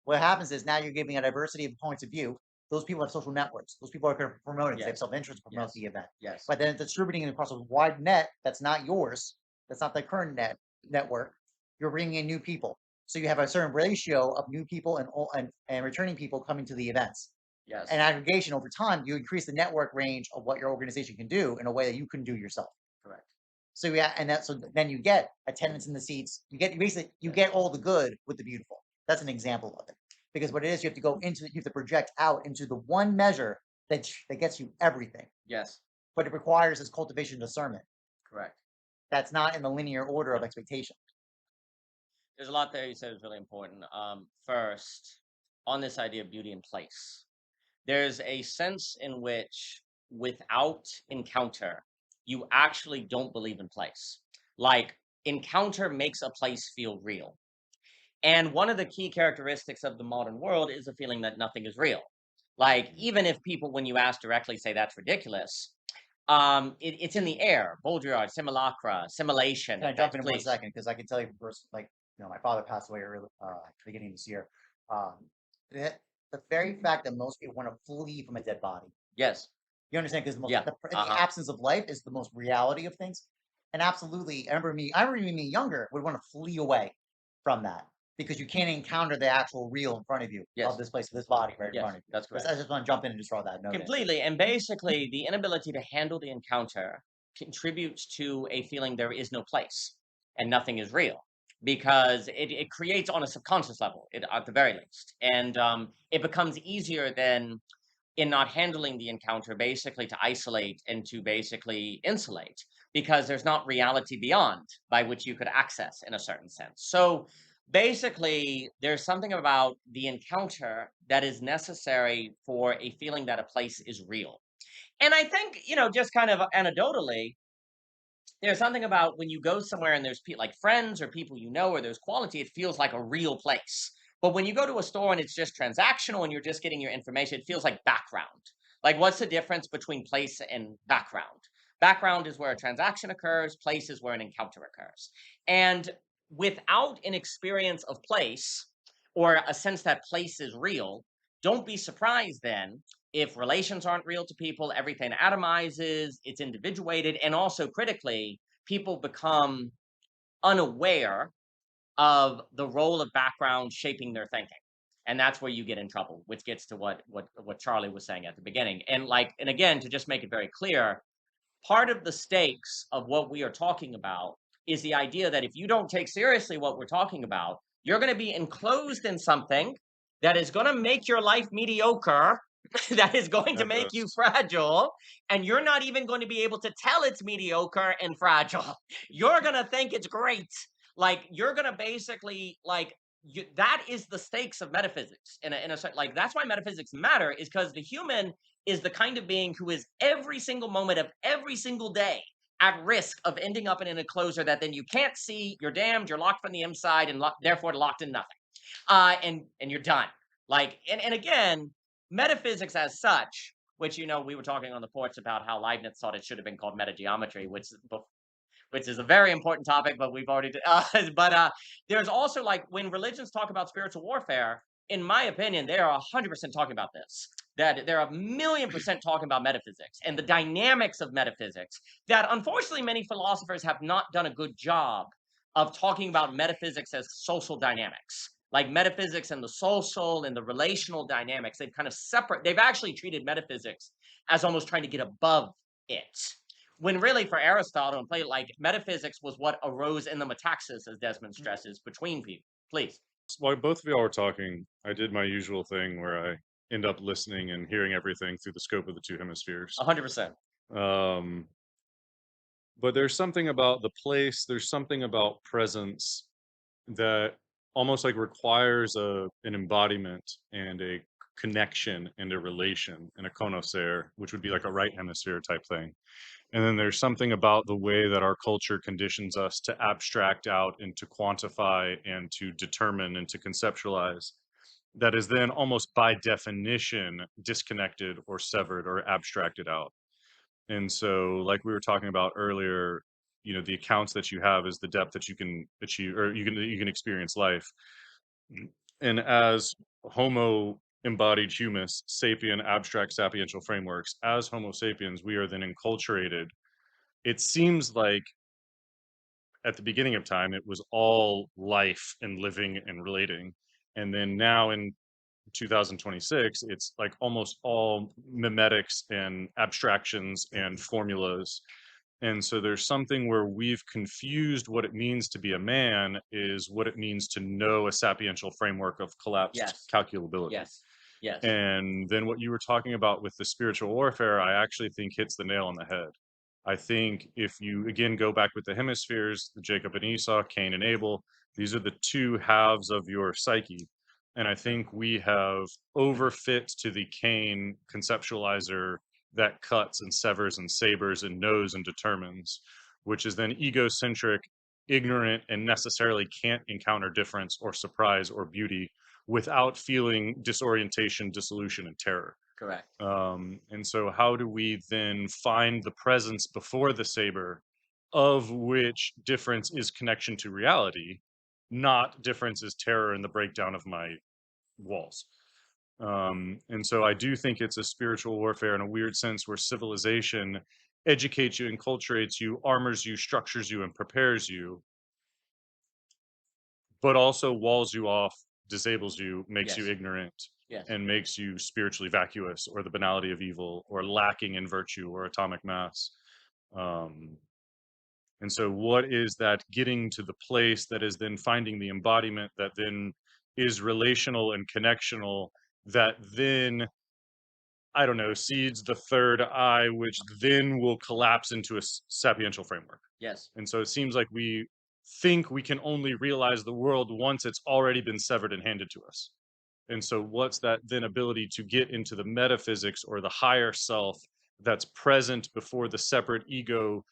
what happens is now you're giving a diversity of points of view. Those people have social networks. Those people are going to promote it. They have self-interest to promote the event. Yes. But then it's distributing it across a wide net that's not yours. That's not the current network. You're bringing in new people. So you have a certain ratio of new people and returning people coming to the events. Yes. And aggregation over time, you increase the network range of what your organization can do in a way that you couldn't do yourself. Correct. So then you get attendance in the seats. You get all the good with the beautiful. That's an example of it. because what it is, you have to go into, you have to project out into the one measure that gets you everything. Yes. But it requires this cultivation discernment. Correct. That's not in the linear order of expectation. There's a lot there you said is really important. First, on this idea of beauty and place, there's a sense in which without encounter, you actually don't believe in place. Like, encounter makes a place feel real. And one of the key characteristics of the modern world is the feeling that nothing is real. Like, even if people, when you ask directly, say that's ridiculous, it's in the air. Baudrillard, simulacra, simulation. Can I jump in for a second? Because I can tell you first, like, my father passed away early, at the beginning of this year. The very fact that most people want to flee from a dead body. Yes. You understand? Because the absence of life is the most reality of things. And absolutely, I remember me younger would want to flee away from that because you can't encounter the actual real in front of you of this place, this body right in front of you. That's correct. I just want to jump in and just throw that note completely. And basically, the inability to handle the encounter contributes to a feeling there is no place and nothing is real because it creates on a subconscious level, at the very least. And it becomes easier then in not handling the encounter basically to isolate and to basically insulate because there's not reality beyond by which you could access in a certain sense. So basically, there's something about the encounter that is necessary for a feeling that a place is real. And I think, just kind of anecdotally, there's something about when you go somewhere and there's like friends or people or there's quality, it feels like a real place. But when you go to a store and it's just transactional and you're just getting your information, it feels like background. Like, what's the difference between place and background? Background is where a transaction occurs, place is where an encounter occurs. And without an experience of place or a sense that place is real, don't be surprised then if relations aren't real to people, everything atomizes, it's individuated, and also critically, people become unaware of the role of background shaping their thinking. And that's where you get in trouble, which gets to what Charlie was saying at the beginning. And again, to just make it very clear, part of the stakes of what we are talking about is the idea that if you don't take seriously what we're talking about, you're going to be enclosed in something that is going to make your life mediocre, that is going to make you fragile, and you're not even going to be able to tell it's mediocre and fragile. You're going to think it's great. Like, you're going to basically, that is the stakes of metaphysics. That's why metaphysics matter, is because the human is the kind of being who is every single moment of every single day at risk of ending up in an enclosure that then you can't see, you're damned, you're locked from the inside, and therefore locked in nothing. And you're done. And again, metaphysics as such, which, we were talking on the porch about how Leibniz thought it should have been called metageometry, which is a very important topic, but we've already there's also, when religions talk about spiritual warfare, in my opinion, they are 100% talking about this. That they're 1,000,000% talking about metaphysics and the dynamics of metaphysics that, unfortunately, many philosophers have not done a good job of talking about metaphysics as social dynamics. Like metaphysics and the social and the relational dynamics, they've kind of they've actually treated metaphysics as almost trying to get above it. When really, for Aristotle and Plato, metaphysics was what arose in the metaxis, as Desmond stresses, between people. Please. While both of y'all were talking, I did my usual thing where I end up listening and hearing everything through the scope of the two hemispheres. 100%. But there's something about the place, there's something about presence that almost requires an embodiment and a connection and a relation and a conocer, which would be like a right hemisphere type thing. And then there's something about the way that our culture conditions us to abstract out and to quantify and to determine and to conceptualize that is then almost by definition disconnected or severed or abstracted out. And so, like we were talking about earlier, the accounts that you have is the depth that you can achieve, or you can experience life. And as Homo embodied humus, sapien, abstract sapiential frameworks, as Homo sapiens, we are then enculturated. It seems like at the beginning of time, it was all life and living and relating. And then now in 2026, it's almost all mimetics and abstractions and formulas. And so there's something where we've confused what it means to be a man is what it means to know a sapiential framework of collapsed calculability. Yes. And then what you were talking about with the spiritual warfare, I actually think hits the nail on the head. I think if you, again, go back with the hemispheres, the Jacob and Esau, Cain and Abel, these are the two halves of your psyche. And I think we have overfit to the Cain conceptualizer that cuts and severs and sabers and knows and determines, which is then egocentric, ignorant, and necessarily can't encounter difference or surprise or beauty without feeling disorientation, dissolution, and terror. Correct. And so how do we then find the presence before the saber of which difference is connection to reality, not difference is terror and the breakdown of my walls? And so I do think it's a spiritual warfare in a weird sense where civilization educates you, enculturates you, armors you, structures you, and prepares you, but also walls you off, disables you, makes you ignorant, and makes you spiritually vacuous, or the banality of evil, or lacking in virtue or atomic mass. And so what is that getting to the place that is then finding the embodiment that then is relational and connectional, that then, I don't know, seeds the third eye, which then will collapse into a sapiential framework. Yes. And so it seems like we think we can only realize the world once it's already been severed and handed to us. And so what's that then ability to get into the metaphysics or the higher self that's present before the separate ego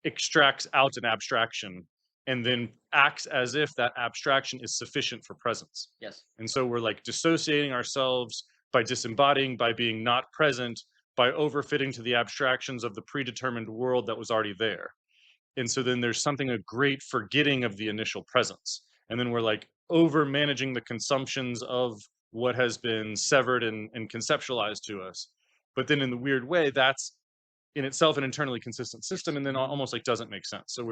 extracts out an abstraction and then acts as if that abstraction is sufficient for presence. Yes. And so we're like dissociating ourselves by disembodying, by being not present, by overfitting to the abstractions of the predetermined world that was already there. And so then there's something, a great forgetting of the initial presence. And then we're like over managing the consumptions of what has been severed and conceptualized to us. But then in the weird way, that's in itself an internally consistent system, and then almost like doesn't make sense. So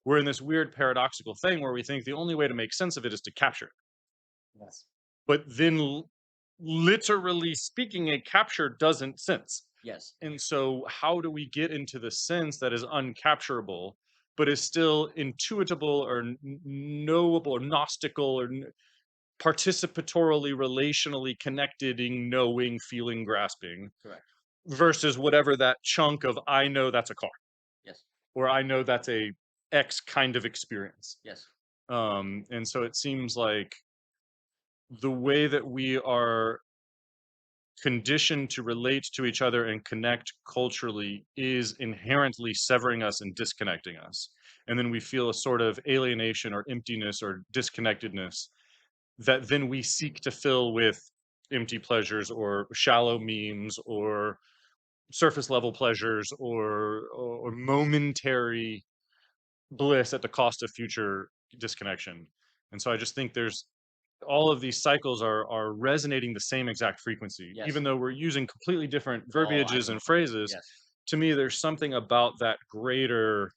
we're in this weird paradoxical thing where we think the only way to make sense of it is to capture it. Yes. But then literally speaking, a capture doesn't sense. Yes. And so how do we get into the sense that is uncapturable, but is still intuitable or knowable or gnostical or participatorily, relationally connected in knowing, feeling, grasping? Correct. Versus whatever that chunk of, I know that's a car. Yes. Or I know that's a X kind of experience. Yes. And so it seems like the way that we are conditioned to relate to each other and connect culturally is inherently severing us and disconnecting us. And then we feel a sort of alienation or emptiness or disconnectedness that then we seek to fill with empty pleasures or shallow memes or surface level pleasures or momentary bliss at the cost of future disconnection. And so I just think there's all of these cycles are resonating the same exact frequency, even though we're using completely different verbiages and phrases. To me, there's something about that greater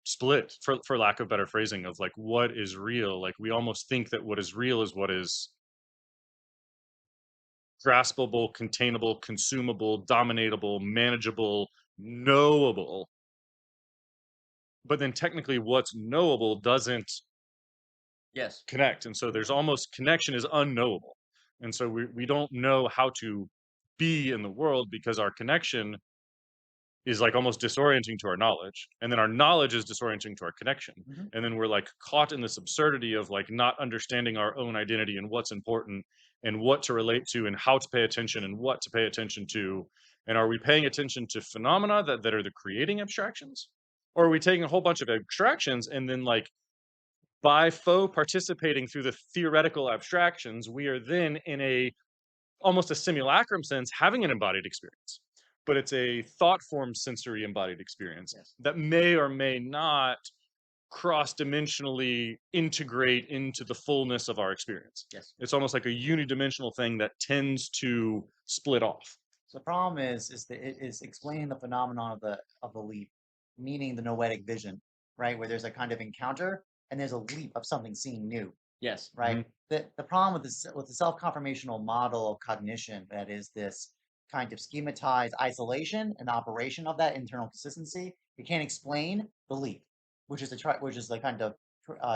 split, for lack of better phrasing, of like what is real. Like we almost think that what is real is what is graspable, containable, consumable, dominatable, manageable, knowable. But then technically what's knowable doesn't connect. And so there's almost connection is unknowable. And so we don't know how to be in the world because our connection is like almost disorienting to our knowledge. And then our knowledge is disorienting to our connection. Mhm. And then we're like caught in this absurdity of like not understanding our own identity and what's important and what to relate to and how to pay attention and what to pay attention to. And are we paying attention to phenomena that are the creating abstractions? Or are we taking a whole bunch of abstractions and then like by faux participating through the theoretical abstractions, we are then in a almost a simulacrum sense having an embodied experience, but it's a thought form sensory embodied experience that may or may not cross dimensionally integrate into the fullness of our experience. It's almost like a unidimensional thing that tends to split off. So the problem is explaining the phenomenon of the leap, meaning the noetic vision, right? Where there's a kind of encounter and there's a leap of something seen new. Yes. Right. The problem with the self-confirmational model of cognition, that is this kind of schematize isolation and operation of that internal consistency. It can't explain the leap, which is the kind of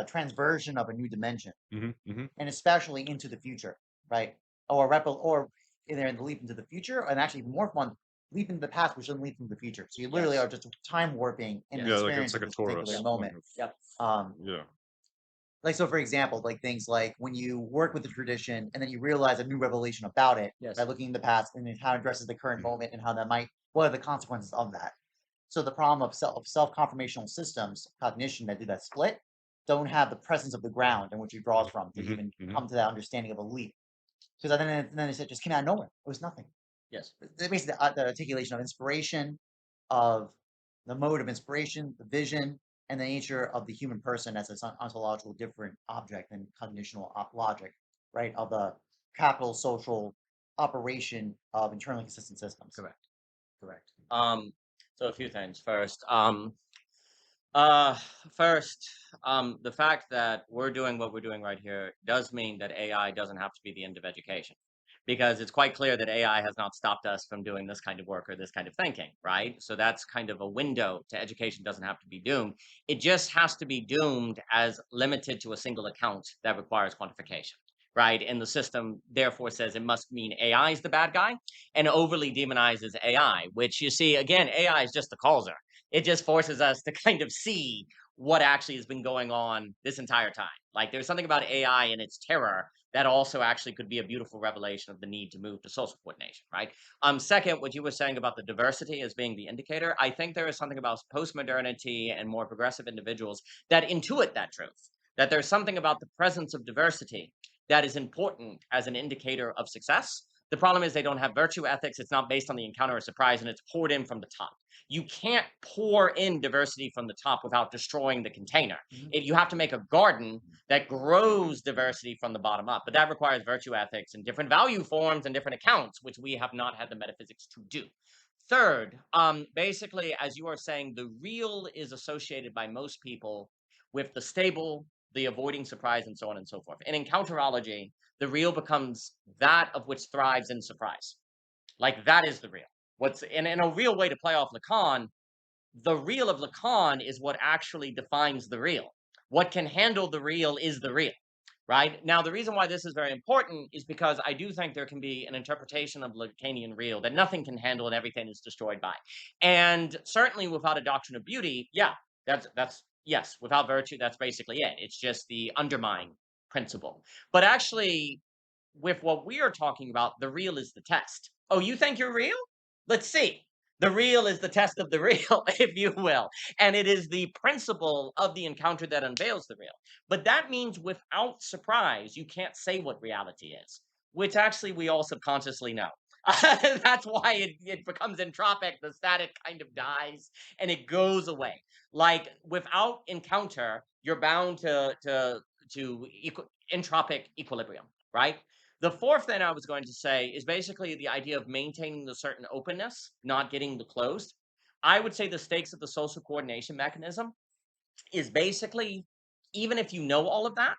transversion of a new dimension, and especially into the future, right? Or in the leap into the future, and actually more fun, leap into the past, which doesn't leap into the future. So you literally are just time warping in an experience like of a this particular moment. Yep. Like, so for example, like things like when you work with the tradition and then you realize a new revelation about it by looking in the past and how it addresses the current moment and how that what are the consequences of that. So the problem of self-confirmational systems, cognition, that do that split, don't have the presence of the ground in which it draws from to even come to that understanding of a leap. Because then it just came out of nowhere. It was nothing. Yes. Basically, the articulation of inspiration, of the mode of inspiration, the vision, and the nature of the human person as an ontological different object than cognitional logic, right? Of the capital social operation of internally consistent systems. Correct. Correct. So a few things. First, the fact that we're doing what we're doing right here does mean that AI doesn't have to be the end of education, because it's quite clear that AI has not stopped us from doing this kind of work or this kind of thinking, right? So that's kind of a window to education. Doesn't have to be doomed. It just has to be doomed as limited to a single account that requires quantification, right? And the system therefore says it must mean AI is the bad guy and overly demonizes AI, which, you see, again, AI is just the causer. It just forces us to kind of see what actually has been going on this entire time. Like, there's something about AI and its terror that also actually could be a beautiful revelation of the need to move to social coordination, right? Second, what you were saying about the diversity as being the indicator, I think there is something about post-modernity and more progressive individuals that intuit that truth, that there's something about the presence of diversity that is important as an indicator of success. The problem is they don't have virtue ethics. It's not based on the encounter or surprise, and it's poured in from the top. You can't pour in diversity from the top without destroying the container. You have to make a garden that grows diversity from the bottom up, but that requires virtue ethics and different value forms and different accounts, which we have not had the metaphysics to do. Third, basically, as you are saying, the real is associated by most people with the stable, the avoiding surprise, and so on and so forth. And in counterology, the real becomes that of which thrives in surprise. Like, that is the real. What's in a real way to play off Lacan, the real of Lacan is what actually defines the real. What can handle the real is the real, right? Now, the reason why this is very important is because I do think there can be an interpretation of Lacanian real that nothing can handle and everything is destroyed by. And certainly without a doctrine of beauty, that's yes, without virtue, that's basically it. It's just the undermining principle. But actually, with what we are talking about, the real is the test. Oh, you think you're real? Let's see. The real is the test of the real, if you will. And it is the principle of the encounter that unveils the real. But that means without surprise, you can't say what reality is, which actually we all subconsciously know. That's why it becomes entropic. The static kind of dies and it goes away. Like, without encounter, you're bound to entropic equilibrium, right? The fourth thing I was going to say is basically the idea of maintaining the certain openness, not getting the closed. I would say the stakes of the social coordination mechanism is basically, even if you know all of that,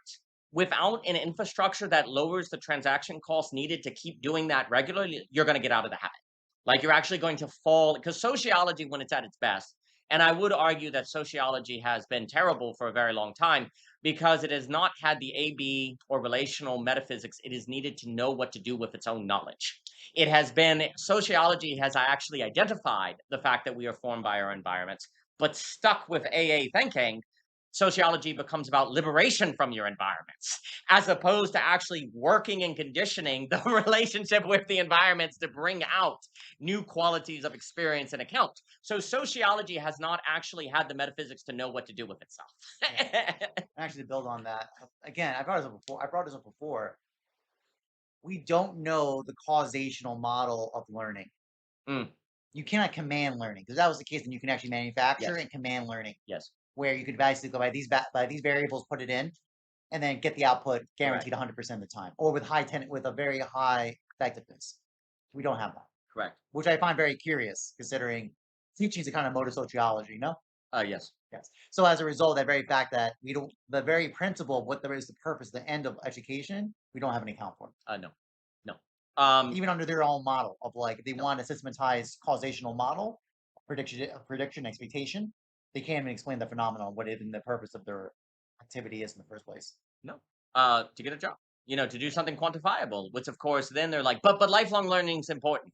without an infrastructure that lowers the transaction costs needed to keep doing that regularly, you're going to get out of the habit. Like, you're actually going to fall, because sociology, when it's at its best, and I would argue that sociology has been terrible for a very long time because it has not had the AB or relational metaphysics it is needed to know what to do with its own knowledge. It has been, sociology has actually identified the fact that we are formed by our environments, but stuck with AA thinking, sociology becomes about liberation from your environments, as opposed to actually working and conditioning the relationship with the environments to bring out new qualities of experience and account. So sociology has not actually had the metaphysics to know what to do with itself. Actually, to build on that, again, I brought this up before. We don't know the causational model of learning. You cannot command learning, because that was the case when you can actually manufacture and command learning. Yes. Where you could basically go by these variables, put it in, and then get the output guaranteed 100% of the time, or with a very high effectiveness. We don't have that. Correct. Which I find very curious, considering teaching is a kind of mode of sociology, no? Yes. Yes. So as a result, that very fact that we don't, the very principle of what there is the purpose, the end of education, we don't have any account for. No. even under their own model of like, they want a systematized causational model, prediction, expectation. They can't even explain the phenomenon, what even the purpose of their activity is in the first place. No, to get a job, to do something quantifiable, which of course then they're like, but lifelong learning is important.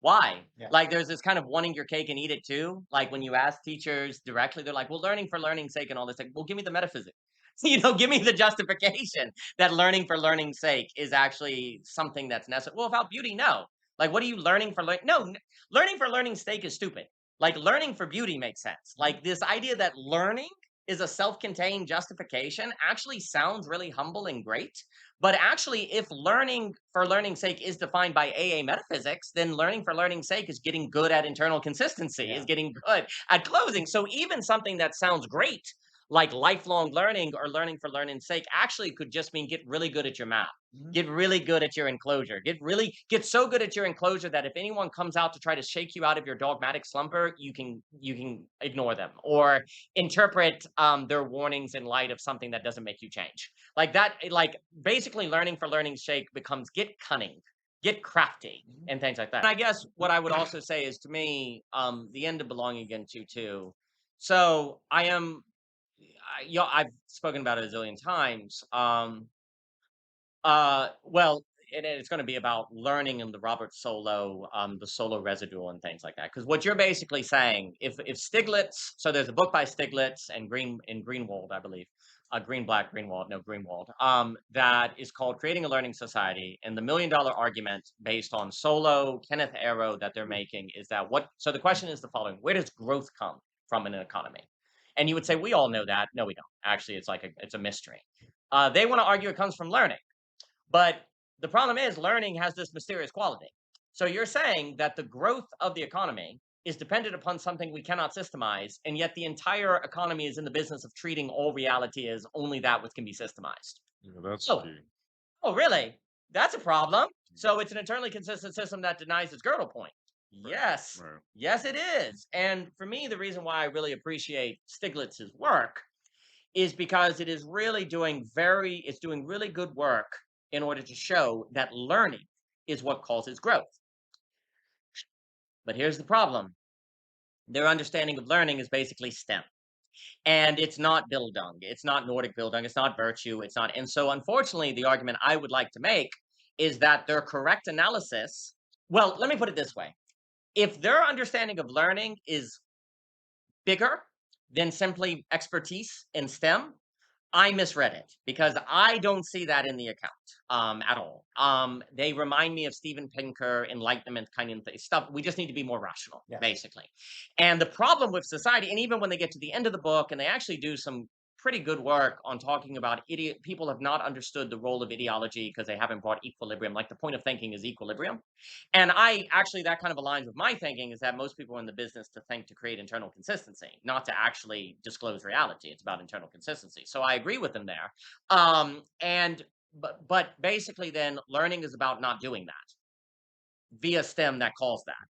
Why? Yeah. Like there's this kind of wanting your cake and eat it too. Like when you ask teachers directly, they're like, well, learning for learning's sake and all this. Like, well, give me the metaphysics. Give me the justification that learning for learning's sake is actually something that's necessary. Well, about beauty, no. Like, what are you learning for? No, learning for learning's sake is stupid. Like learning for beauty makes sense. Like this idea that learning is a self-contained justification actually sounds really humble and great. But actually, if learning for learning's sake is defined by AA metaphysics, then learning for learning's sake is getting good at internal consistency, is getting good at closing. So even something that sounds great, like lifelong learning or learning for learning's sake, actually could just mean get really good at your math. Get really good at your enclosure. Get so good at your enclosure that if anyone comes out to try to shake you out of your dogmatic slumber, you can ignore them or interpret their warnings in light of something that doesn't make you change. Like that, like basically learning for learning's sake becomes get cunning, get crafty, and things like that. And I guess what I would also say is, to me, the end of belonging again too. So I've spoken about it a zillion times. Well, it's going to be about learning in the Robert Solow, the Solow residual and things like that. Because what you're basically saying, if Stiglitz, so there's a book by Stiglitz and Greenwald, I believe, Greenwald, that is called Creating a Learning Society. And the $1 million argument based on Solow, Kenneth Arrow that they're making is that so the question is the following: where does growth come from in an economy? And you would say, we all know that. No, we don't. Actually, it's a mystery. They want to argue it comes from learning. But the problem is learning has this mysterious quality. So you're saying that the growth of the economy is dependent upon something we cannot systemize, and yet the entire economy is in the business of treating all reality as only that which can be systemized. Yeah, that's key. Oh, really? That's a problem. So it's an internally consistent system that denies its girdle point. Yes. Right. Yes, it is. And for me, the reason why I really appreciate Stiglitz's work is because it is really doing really good work in order to show that learning is what causes growth. But here's the problem. Their understanding of learning is basically STEM. And it's not Bildung. It's not Nordic Bildung. It's not virtue. It's not. And so, unfortunately, the argument I would like to make is that their correct analysis, well, let me put it this way. If their understanding of learning is bigger than simply expertise in STEM, I misread it because I don't see that in the account at all. They remind me of Steven Pinker, Enlightenment kind of stuff. We just need to be more rational, basically. And the problem with society, and even when they get to the end of the book, and they actually do some pretty good work on talking about people have not understood the role of ideology because they haven't brought equilibrium. Like the point of thinking is equilibrium. And that kind of aligns with my thinking, is that most people are in the business to think to create internal consistency, not to actually disclose reality. It's about internal consistency. So I agree with them there. But basically then learning is about not doing that via STEM that calls that.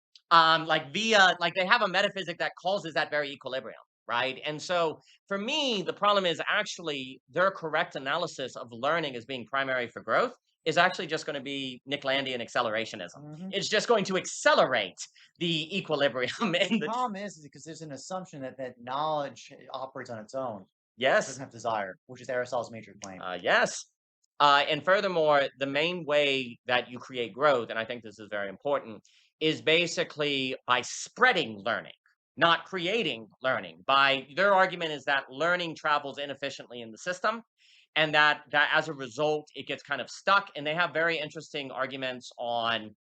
Like they have a metaphysic that causes that very equilibrium. Right. And so for me, the problem is actually their correct analysis of learning as being primary for growth is actually just going to be Nicklandian accelerationism. It's just going to accelerate the equilibrium. The problem is because there's an assumption that knowledge operates on its own. Yes. It doesn't have desire, which is Aristotle's major claim. Yes. And furthermore, the main way that you create growth, and I think this is very important, is basically by spreading learning, not creating learning. Their argument is that learning travels inefficiently in the system, and that as a result, it gets kind of stuck. And they have very interesting arguments on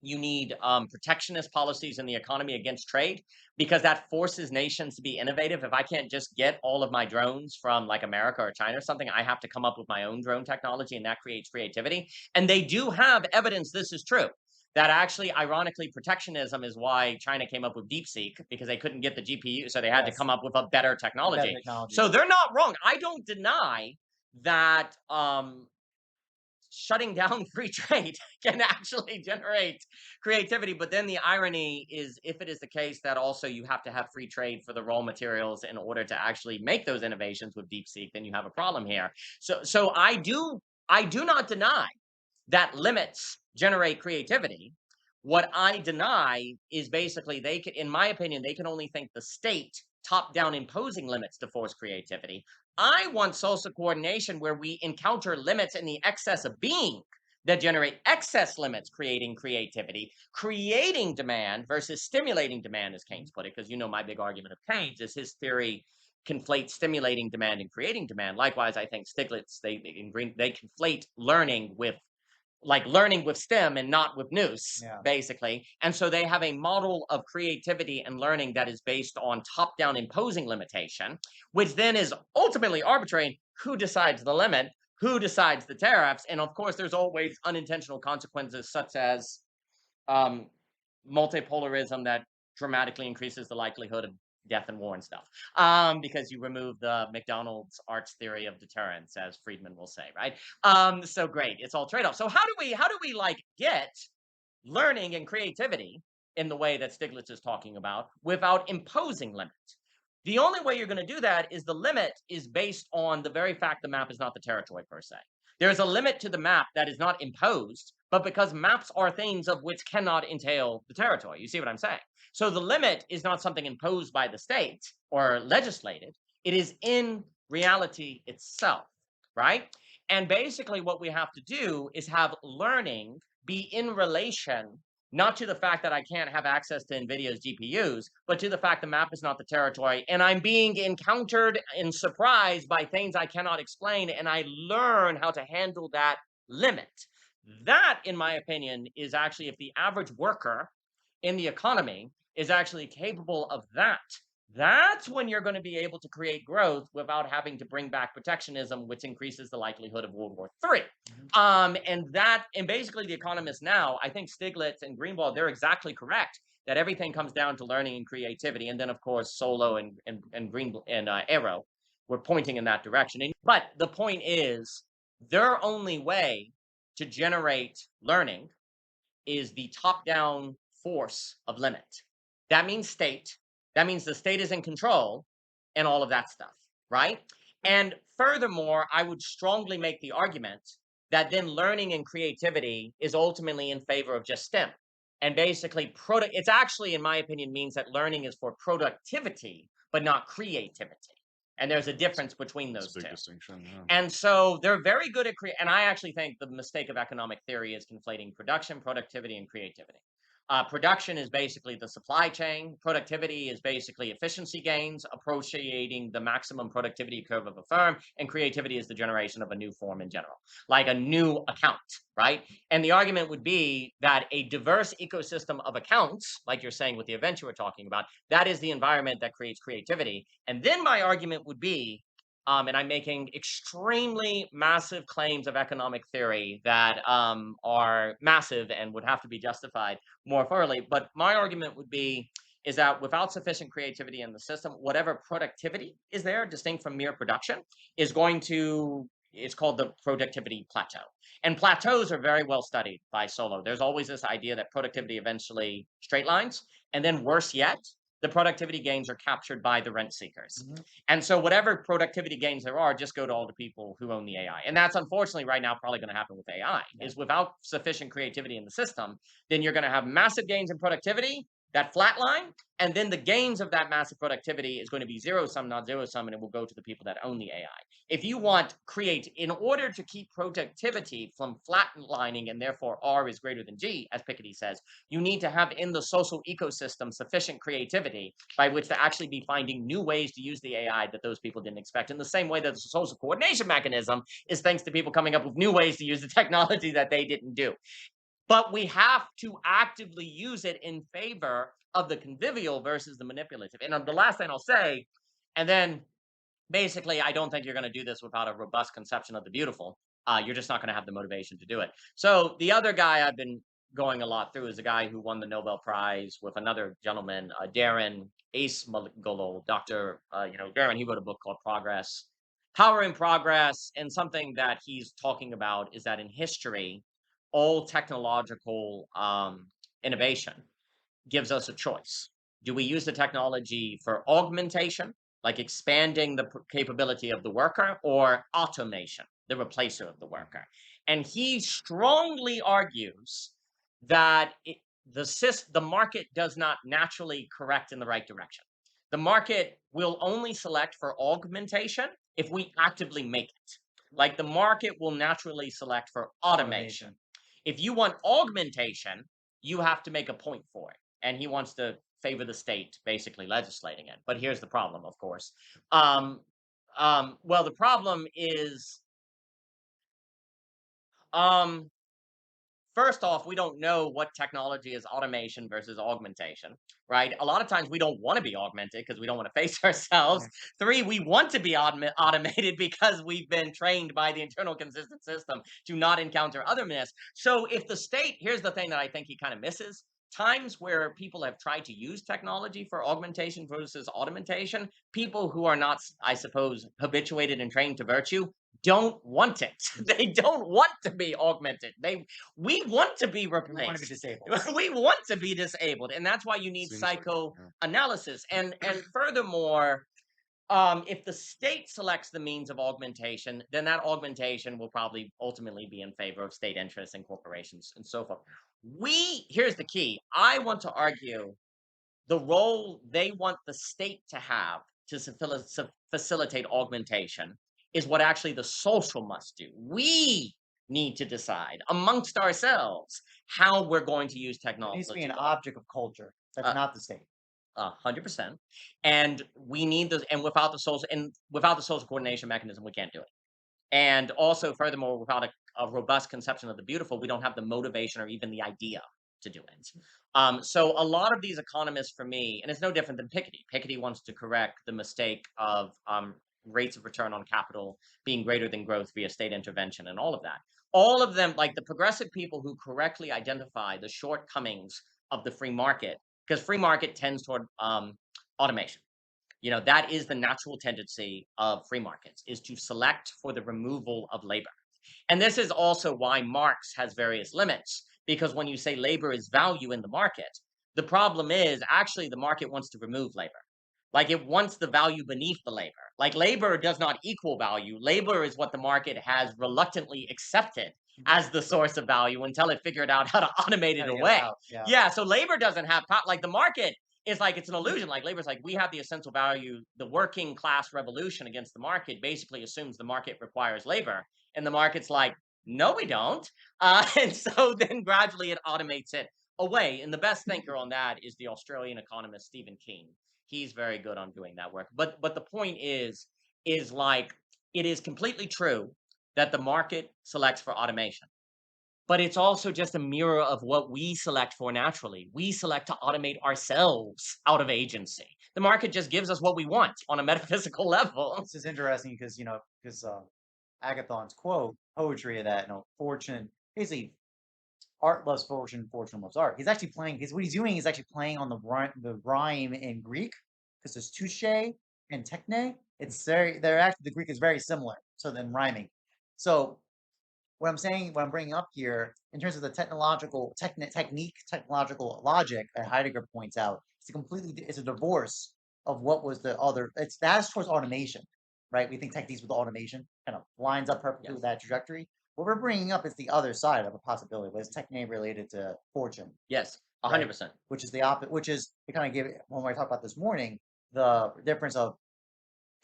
you need protectionist policies in the economy against trade, because that forces nations to be innovative. If I can't just get all of my drones from like America or China or something, I have to come up with my own drone technology, and that creates creativity. And they do have evidence this is true. That actually, ironically, protectionism is why China came up with DeepSeek, because they couldn't get the GPU, so they had to come up with a better technology. So they're not wrong. I don't deny that shutting down free trade can actually generate creativity. But then the irony is, if it is the case that also you have to have free trade for the raw materials in order to actually make those innovations with DeepSeek, then you have a problem here. So I do not deny that limits generate creativity. What I deny is basically they can, in my opinion, they can only think the state top-down imposing limits to force creativity. I want social coordination where we encounter limits in the excess of being that generate excess limits, creating creativity, creating demand versus stimulating demand, as Keynes put it, because you know my big argument of Keynes is his theory conflates stimulating demand and creating demand. Likewise, I think Stiglitz, they conflate learning with STEM and not with nous, basically. And so they have a model of creativity and learning that is based on top-down imposing limitation, which then is ultimately arbitrary. Who decides the limit? Who decides the tariffs? And of course, there's always unintentional consequences, such as multipolarism that dramatically increases the likelihood of death and war and stuff, because you remove the McDonald's arts theory of deterrence, as Friedman will say, right? So great, it's all trade-off. So how do we like get learning and creativity in the way that Stiglitz is talking about without imposing limits? The only way you're going to do that is the limit is based on the very fact the map is not the territory per se. There's a limit to the map that is not imposed, but because maps are things of which cannot entail the territory. You see what I'm saying? So the limit is not something imposed by the state or legislated. It is in reality itself, right? And basically what we have to do is have learning be in relation not to the fact that I can't have access to NVIDIA's GPUs, but to the fact the map is not the territory, and I'm being encountered and surprised by things I cannot explain, and I learn how to handle that limit. That, in my opinion, is actually, if the average worker in the economy is actually capable of that, that's when you're going to be able to create growth without having to bring back protectionism, which increases the likelihood of World War III. And basically the economists now, I think Stiglitz and Greenwald, they're exactly correct that everything comes down to learning and creativity. And then of course, Solo and Green and Arrow were pointing in that direction. But the point is, their only way to generate learning is the top-down force of limit. That means state. That means the state is in control and all of that stuff, right? And furthermore, I would strongly make the argument that then learning and creativity is ultimately in favor of just STEM. And basically, it's actually, in my opinion, means that learning is for productivity, but not creativity. And there's a difference between those two. Distinction, yeah. And so they're very good at and I actually think the mistake of economic theory is conflating production, productivity, and creativity. Production is basically the supply chain. Productivity is basically efficiency gains, appropriating the maximum productivity curve of a firm. And creativity is the generation of a new form in general, like a new account, right? And the argument would be that a diverse ecosystem of accounts, like you're saying with the event you were talking about, that is the environment that creates creativity. And then my argument would be, and I'm making extremely massive claims of economic theory that are massive and would have to be justified more thoroughly. But my argument would be is that without sufficient creativity in the system, whatever productivity is there, distinct from mere production, is going to, it's called the productivity plateau. And plateaus are very well studied by Solo. There's always this idea that productivity eventually straight lines, and then worse yet, the productivity gains are captured by the rent seekers. Mm-hmm. And so whatever productivity gains there are, just go to all the people who own the AI. And that's unfortunately right now probably going to happen with AI, is without sufficient creativity in the system, then you're going to have massive gains in productivity, that flat line, and then the gains of that massive productivity is going to be zero sum, not zero sum, and it will go to the people that own the AI. If you want in order to keep productivity from flatlining, and therefore R is greater than G, as Piketty says, you need to have in the social ecosystem sufficient creativity by which to actually be finding new ways to use the AI that those people didn't expect. In the same way that the social coordination mechanism is thanks to people coming up with new ways to use the technology that they didn't do. But we have to actively use it in favor of the convivial versus the manipulative. And the last thing I'll say, and then basically, I don't think you're going to do this without a robust conception of the beautiful. You're just not going to have the motivation to do it. So the other guy I've been going a lot through is a guy who won the Nobel Prize with another gentleman, Darren Acemoglu, Dr. Darren, he wrote a book called Progress, Power in Progress. And something that he's talking about is that in history, all technological innovation gives us a choice. Do we use the technology for augmentation, like expanding the capability of the worker, or automation, the replacer of the worker? And he strongly argues that the market does not naturally correct in the right direction. The market will only select for augmentation if we actively make it. Like the market will naturally select for automation. If you want augmentation, you have to make a point for it. And he wants to favor the state basically legislating it. But here's the problem, of course. Well, the problem is, first off, we don't know what technology is automation versus augmentation, right? A lot of times we don't want to be augmented because we don't want to face ourselves. Yeah. 3, we want to be automated because we've been trained by the internal consistent system to not encounter otherness. So if the state, here's the thing that I think he kind of misses. Times where people have tried to use technology for augmentation versus automation, people who are not, I suppose, habituated and trained to virtue don't want it. They don't want to be augmented. We want to be replaced. We want to be disabled. We want to be disabled, and that's why you need psychoanalysis. And furthermore, if the state selects the means of augmentation, then that augmentation will probably ultimately be in favor of state interests and corporations and so forth. Here's the key. I want to argue the role they want the state to have to facilitate augmentation is what actually the social must do. We need to decide amongst ourselves how we're going to use technology. It needs to be an object of culture. That's not the state. 100%. And we need those, and without the social coordination mechanism, we can't do it. And also, furthermore, without a robust conception of the beautiful, we don't have the motivation or even the idea to do it. So a lot of these economists, for me, and it's no different than Piketty. Piketty wants to correct the mistake of rates of return on capital being greater than growth via state intervention and all of that. All of them, like the progressive people who correctly identify the shortcomings of the free market, because free market tends toward automation. You know, that is the natural tendency of free markets, is to select for the removal of labor. And this is also why Marx has various limits, because when you say labor is value in the market, the problem is actually the market wants to remove labor. Like it wants the value beneath the labor. Like labor does not equal value. Labor is what the market has reluctantly accepted as the source of value until it figured out how to automate it away. Yeah, so labor doesn't have, like the market is like, it's an illusion. Like labor's like, we have the essential value. The working class revolution against the market basically assumes the market requires labor. And the market's like, no, we don't. And so then gradually it automates it away. And the best thinker on that is the Australian economist, Stephen Keen. He's very good on doing that work. But the point is like, it is completely true that the market selects for automation. But it's also just a mirror of what we select for naturally. We select to automate ourselves out of agency. The market just gives us what we want on a metaphysical level. This is interesting because, Agathon's quote, poetry of that, fortune, basically, art loves fortune, fortune loves art. He's actually playing, what he's doing is actually playing on the rhyme in Greek, because there's touche and techne. The Greek is very similar, so then rhyming. So what I'm bringing up here, in terms of the technological logic that Heidegger points out, it's a divorce of what was the other. That's towards automation, right? We think techniques with automation kind of lines up perfectly with that trajectory. What we're bringing up is the other side of a possibility, but it's technique related to fortune. Yes, 100%. Right? Which is the opposite. Which is, we kind of gave it when we talked about this morning, the difference of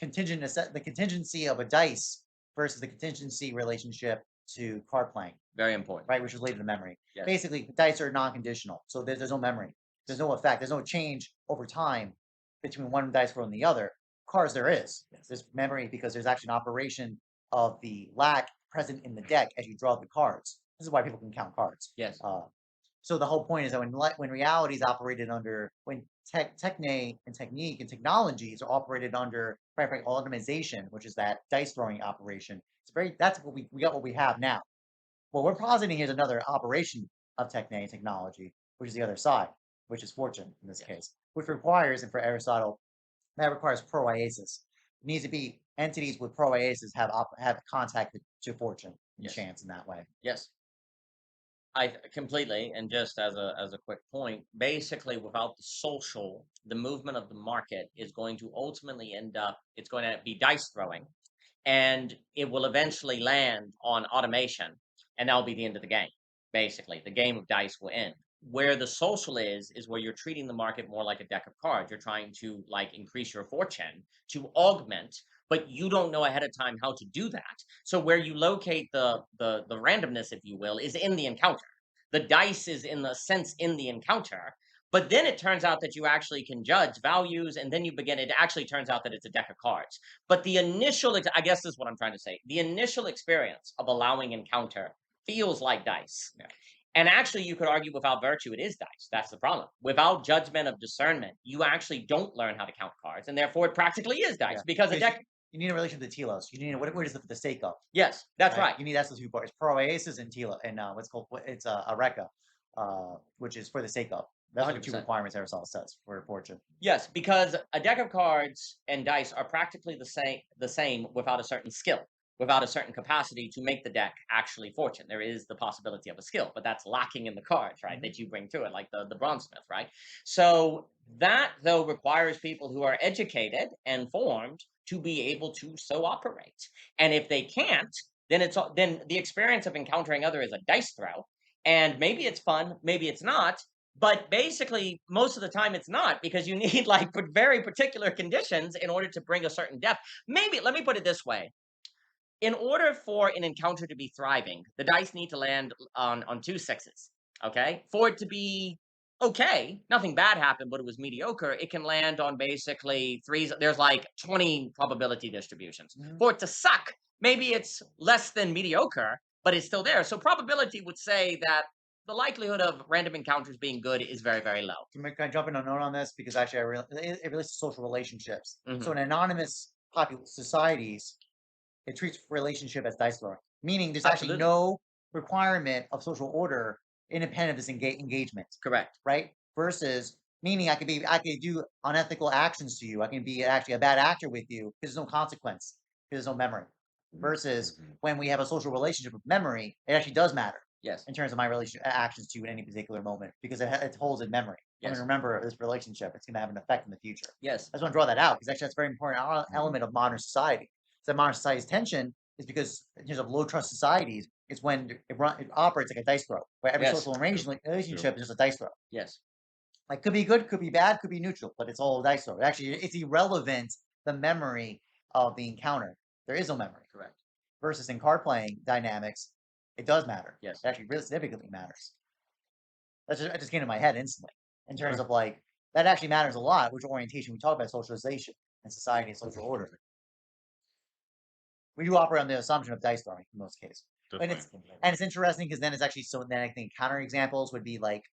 the contingency of a dice versus the contingency relationship to card playing. Very important. Right, which is related to memory. Yes. Basically, dice are non-conditional, so there's no memory. There's no effect. There's no change over time between one dice roll and the other. Cards, there is. Yes. There's memory because there's actually an operation of the lack present in the deck as you draw the cards. This is why people can count cards. Yes. So the whole point is that when reality is operated under, when technique and technologies are operated under, frankly, automation, which is that dice throwing operation, that's what we got, what we have now. What we're positing here is another operation of technology, which is the other side, which is fortune in this case, which requires, and for Aristotle, that requires proaiasis. It needs to be entities with proaiasis have contact to fortune and chance in that way. Yes. I completely, and just as a quick point, basically without the movement of the market is going to ultimately it's going to be dice throwing, and it will eventually land on automation. and that'll be the end of the game. Basically, the game of dice will end. Where the social is where you're treating the market more like a deck of cards. You're trying to like increase your fortune to augment, but you don't know ahead of time how to do that. So where you locate the randomness, if you will, is in the encounter. The dice is in the sense in the encounter, but then it turns out that you actually can judge values, and then you begin. It actually turns out that it's a deck of cards. But the initial, I guess, this is what I'm trying to say. The initial experience of allowing encounter feels like dice. Yeah. And actually, you could argue without virtue, it is dice. That's the problem. Without judgment of discernment, you actually don't learn how to count cards, and therefore it practically is dice because a deck. You need a relation to the telos. You need what is the stake of? Yes, that's right. You need that's the two parts. Proasis and telo, and what's called it's a reka, which is for the sake of. That's the 2 requirements Aristotle says for fortune. Yes, because a deck of cards and dice are practically the same without a certain skill, without a certain capacity to make the deck actually fortune. There is the possibility of a skill, but that's lacking in the cards, right? That you bring to it, like the bronzesmith, right? So that though requires people who are educated and formed to be able to so operate. And if they can't, then then the experience of encountering other is a dice throw. And maybe it's fun, maybe it's not. But basically, most of the time it's not, because you need like very particular conditions in order to bring a certain depth. Maybe, let me put it this way. In order for an encounter to be thriving, the dice need to land on 2 6s, okay? For it to be okay, nothing bad happened, but it was mediocre, it can land on basically 3s. There's like 20 probability distributions. For it to suck, maybe it's less than mediocre, but it's still there. So probability would say that the likelihood of random encounters being good is very, very low. Can I jump in a note on this? Because actually, it relates to social relationships. So in anonymous societies, it treats relationship as dice throwing, meaning there's actually no requirement of social order independent of this engagement. Correct. Right? Versus meaning I could do unethical actions to you. I can be actually a bad actor with you because there's no consequence, because there's no memory. Versus when we have a social relationship with memory, it actually does matter. Yes. In terms of my actions to you in any particular moment, because it holds in memory. Yes. I'm going to remember this relationship. It's going to have an effect in the future. Yes. I just want to draw that out because actually that's a very important element of modern society. So modern society's tension is because in terms of low trust societies, it's when it operates like a dice throw, where every social relationship is just a dice throw. Yes. Like could be good, could be bad, could be neutral, but it's all a dice throw. Actually, it's irrelevant, the memory of the encounter. There is no memory. Correct. Versus in card playing dynamics, it does matter. Yes. It actually really significantly matters. That just came to my head instantly. In terms of like, that actually matters a lot, which orientation we talk about socialization and society and social order. We do operate on the assumption of dice throwing in most cases. And it's interesting because then it's actually then I think counter examples would be like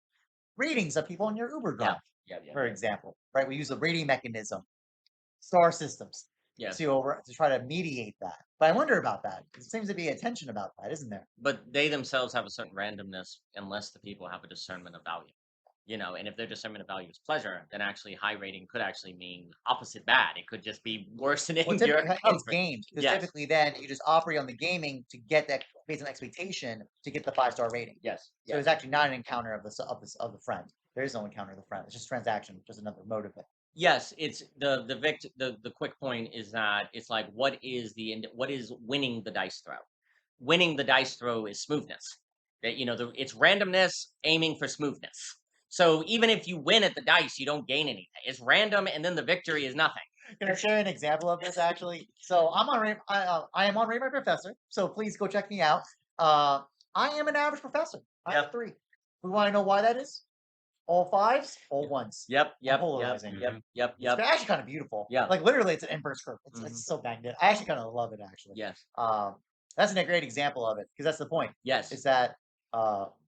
ratings of people in your Uber group, for example. Right? We use the rating mechanism, star systems. Yes. To try to mediate that. But I wonder about that. There seems to be a tension about that, isn't there? But they themselves have a certain randomness unless the people have a discernment of value. And if their discernment of value is pleasure, then actually high rating could actually mean opposite bad. It could just be worsening your comfort. It's games. Because typically then you just operate on the gaming to get that based on expectation to get the 5-star rating. Yes. So it's actually not an encounter of the friend. There is no encounter of the friend. It's just transaction, just another mode of it. Yes, it's the quick point is that it's like what is winning the dice throw? Winning the dice throw is smoothness. That it's randomness aiming for smoothness. So even if you win at the dice, you don't gain anything. It's random, and then the victory is nothing. Can I share an example of this actually? So I am on Rate My Professor. So please go check me out. I am an average professor. I have 3. We want to know why that is? All 5s, all 1s. Yep. Polarizing. Yep. It's actually kind of beautiful. Yeah. Like literally, it's an inverse curve. It's so magnetic. I actually kind of love it actually. Yes. That's a great example of it because that's the point. Yes. Is that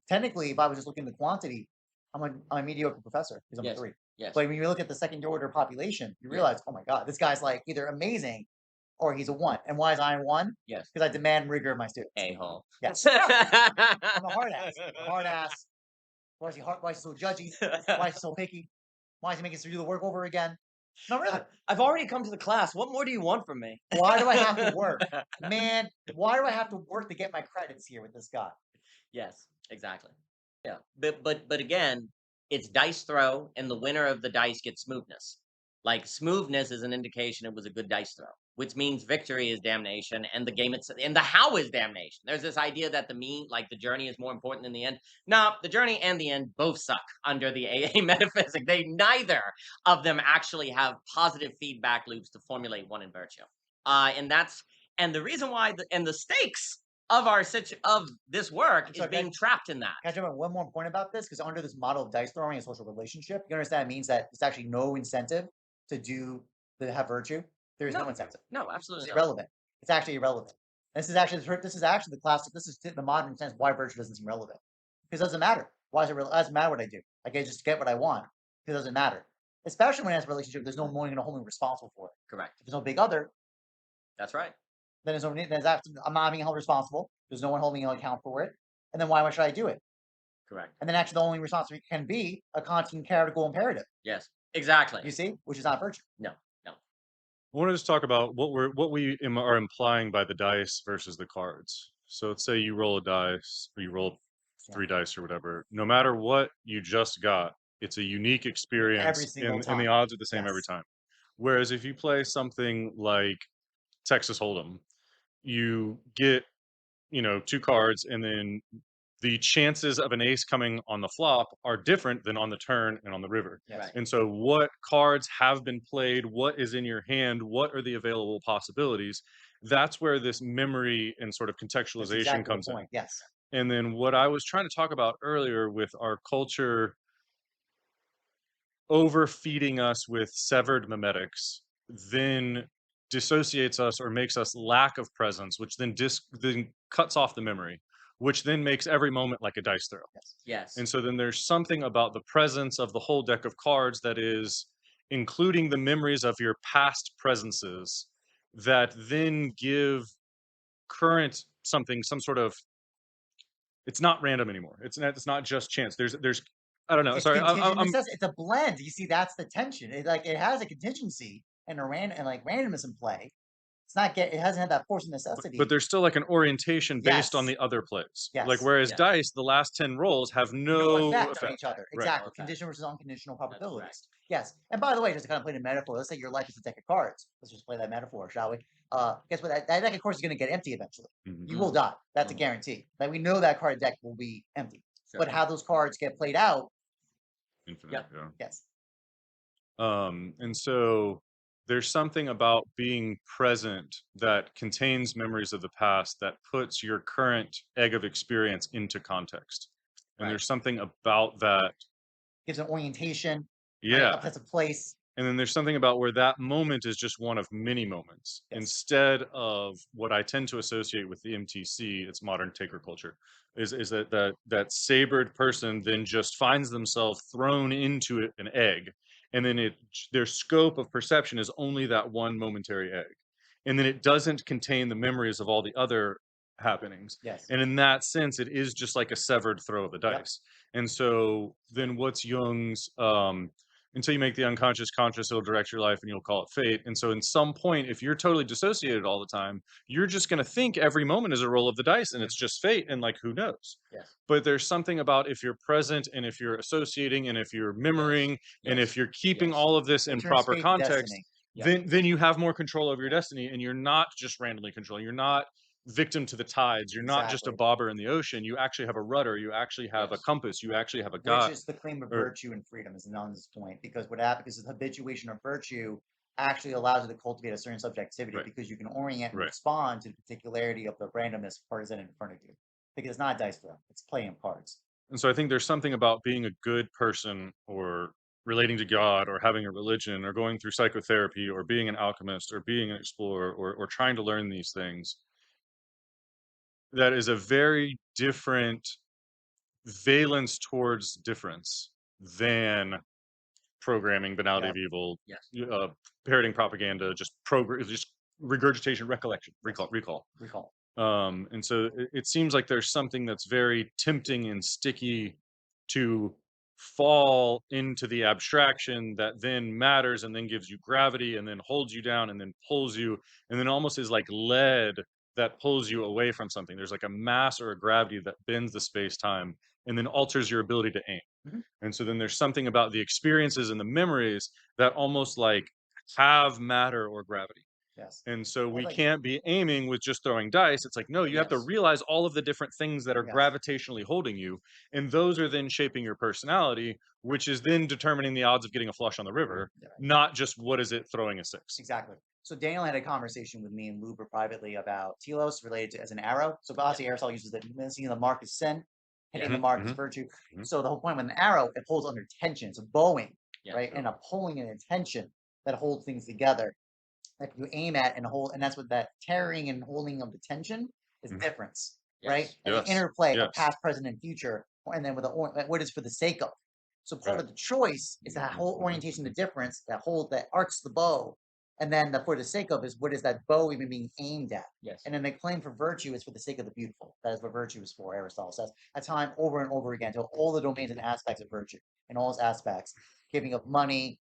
technically, if I was just looking at the quantity, I'm a mediocre professor because I'm a 3. Yes. But when you look at the second order population, you realize, oh my God, this guy's like either amazing or he's a 1. And why is I a 1? Yes. Because I demand rigor of my students. A-hole. Yes. I'm a hard ass. Why is he so judgy? Why is he so picky? Why is he making us do the work over again? No, really. I've already come to the class. What more do you want from me? Why do I have to work? Man, why do I have to work to get my credits here with this guy? Yes, exactly. Yeah. But again, it's dice throw, and the winner of the dice gets smoothness. Like smoothness is an indication it was a good dice throw, which means victory is damnation, and the game itself, and the how is damnation. There's this idea that like the journey, is more important than the end. No, the journey and the end both suck under the AA metaphysic. They neither of them actually have positive feedback loops to formulate one in virtue. And the reason why the stakes of of this work is being trapped in that. Can I jump on one more point about this? Because under this model of dice throwing and social relationship, you understand it means that there's actually no incentive to have virtue. There is no incentive. No, absolutely It's irrelevant. It's actually irrelevant. This is actually the classic. This is the modern sense why virtue doesn't seem relevant. Because it doesn't matter. Why is it? It doesn't matter what I do. I can just get what I want. It doesn't matter. Especially when it has a relationship, there's no one going to hold me responsible for it. Correct. If there's no big other, that's right. Then I'm not being held responsible. There's no one holding me account for it. And then why should I do it? Correct. And then actually the only responsibility can be a Kantian character imperative. Yes, exactly. You see, which is not virtue. No. I want to just talk about what we are implying by the dice versus the cards. So let's say you roll a dice, or you roll 3 dice or whatever. No matter what you just got, it's a unique experience, and the odds are the same every time. Whereas if you play something like Texas Hold'em, you get 2 cards, and then the chances of an ace coming on the flop are different than on the turn and on the river. Yes. And so what cards have been played, what is in your hand, what are the available possibilities? That's where this memory and sort of contextualization comes in. Yes. And then what I was trying to talk about earlier with our culture overfeeding us with severed memetics, then dissociates us or makes us lack of presence, which then cuts off the memory, which then makes every moment like a dice throw. Yes. And so then there's something about the presence of the whole deck of cards that is including the memories of your past presences that then give current something, some sort of, it's not random anymore. It's not just chance. There's I don't know. It's Sorry, it's a blend. You see, that's the tension. It has a contingency and randomness in play. It hasn't had that force of necessity. But there's still like an orientation based on the other plays. Yes. Like whereas dice, the last 10 rolls have no effect on each other. Right. Exactly. Conditional versus unconditional probabilities. Yes. And by the way, just to kind of play the metaphor, let's say your life is a deck of cards. Let's just play that metaphor, shall we? Guess what? That deck of cards is going to get empty eventually. Mm-hmm. You will die. That's a guarantee. Like we know that card deck will be empty. Sure. But how those cards get played out. Infinite. Yeah. Yes. And so there's something about being present that contains memories of the past that puts your current egg of experience into context. And there's something about that. Gives an orientation. Yeah. Right? That's a place. And then there's something about where that moment is just one of many moments. Yes. Instead of what I tend to associate with the MTC, it's modern taker culture, is that sabered person then just finds themselves thrown into an egg. And then their scope of perception is only that one momentary egg. And then it doesn't contain the memories of all the other happenings. Yes. And in that sense, it is just like a severed throw of the dice. Yep. And so then what's Jung's, until you make the unconscious conscious, it'll direct your life and you'll call it fate. And so in some point, if you're totally dissociated all the time, you're just going to think every moment is a roll of the dice and it's just fate. And like, who knows? Yes. But there's something about if you're present and if you're associating and if you're memorizing and if you're keeping all of this in proper context, then you have more control over your destiny and you're not just randomly controlling. You're not victim to the tides. You're not just a bobber in the ocean. You actually have a rudder. You actually have a compass. You actually have a guide. Which is the claim of virtue and freedom, is Nun's point. Because what happens is the habituation of virtue actually allows you to cultivate a certain subjectivity because you can orient and respond to the particularity of the randomness present in front of you. Because it's not a dice throw. It's playing cards. And so I think there's something about being a good person or relating to God or having a religion or going through psychotherapy or being an alchemist or being an explorer or trying to learn these things. That is a very different valence towards difference than programming, banality of evil, parroting propaganda, just regurgitation, recollection, recall. And so it seems like there's something that's very tempting and sticky to fall into the abstraction that then matters and then gives you gravity and then holds you down and then pulls you and then almost is like lead that pulls you away from something. There's like a mass or a gravity that bends the space-time and then alters your ability to aim. And so then there's something about the experiences and the memories that almost like have matter or gravity. Yes. And so we can't be aiming with just throwing dice. It's like, no, you have to realize all of the different things that are gravitationally holding you. And those are then shaping your personality, which is then determining the odds of getting a flush on the river, not just what is it throwing a 6. Exactly. So Daniel had a conversation with me and Luber privately about telos related to as an arrow. So obviously Aristotle uses the missing the mark is sin, hitting the mark is virtue. So the whole point with an arrow, it pulls under tension. It's a bowing, right? And a pulling and a tension that holds things together. That you aim at and hold, and that's what that tearing and holding of the tension is difference, right? And the interplay of past, present, and future, and then with the what is for the sake of. So part of the choice is that whole orientation to difference, that arcs the bow, and then for the sake of is what is that bow even being aimed at? And then the claim for virtue is for the sake of the beautiful. That is what virtue is for. Aristotle says at time over and over again to all the domains and aspects of virtue in all its aspects, giving of money,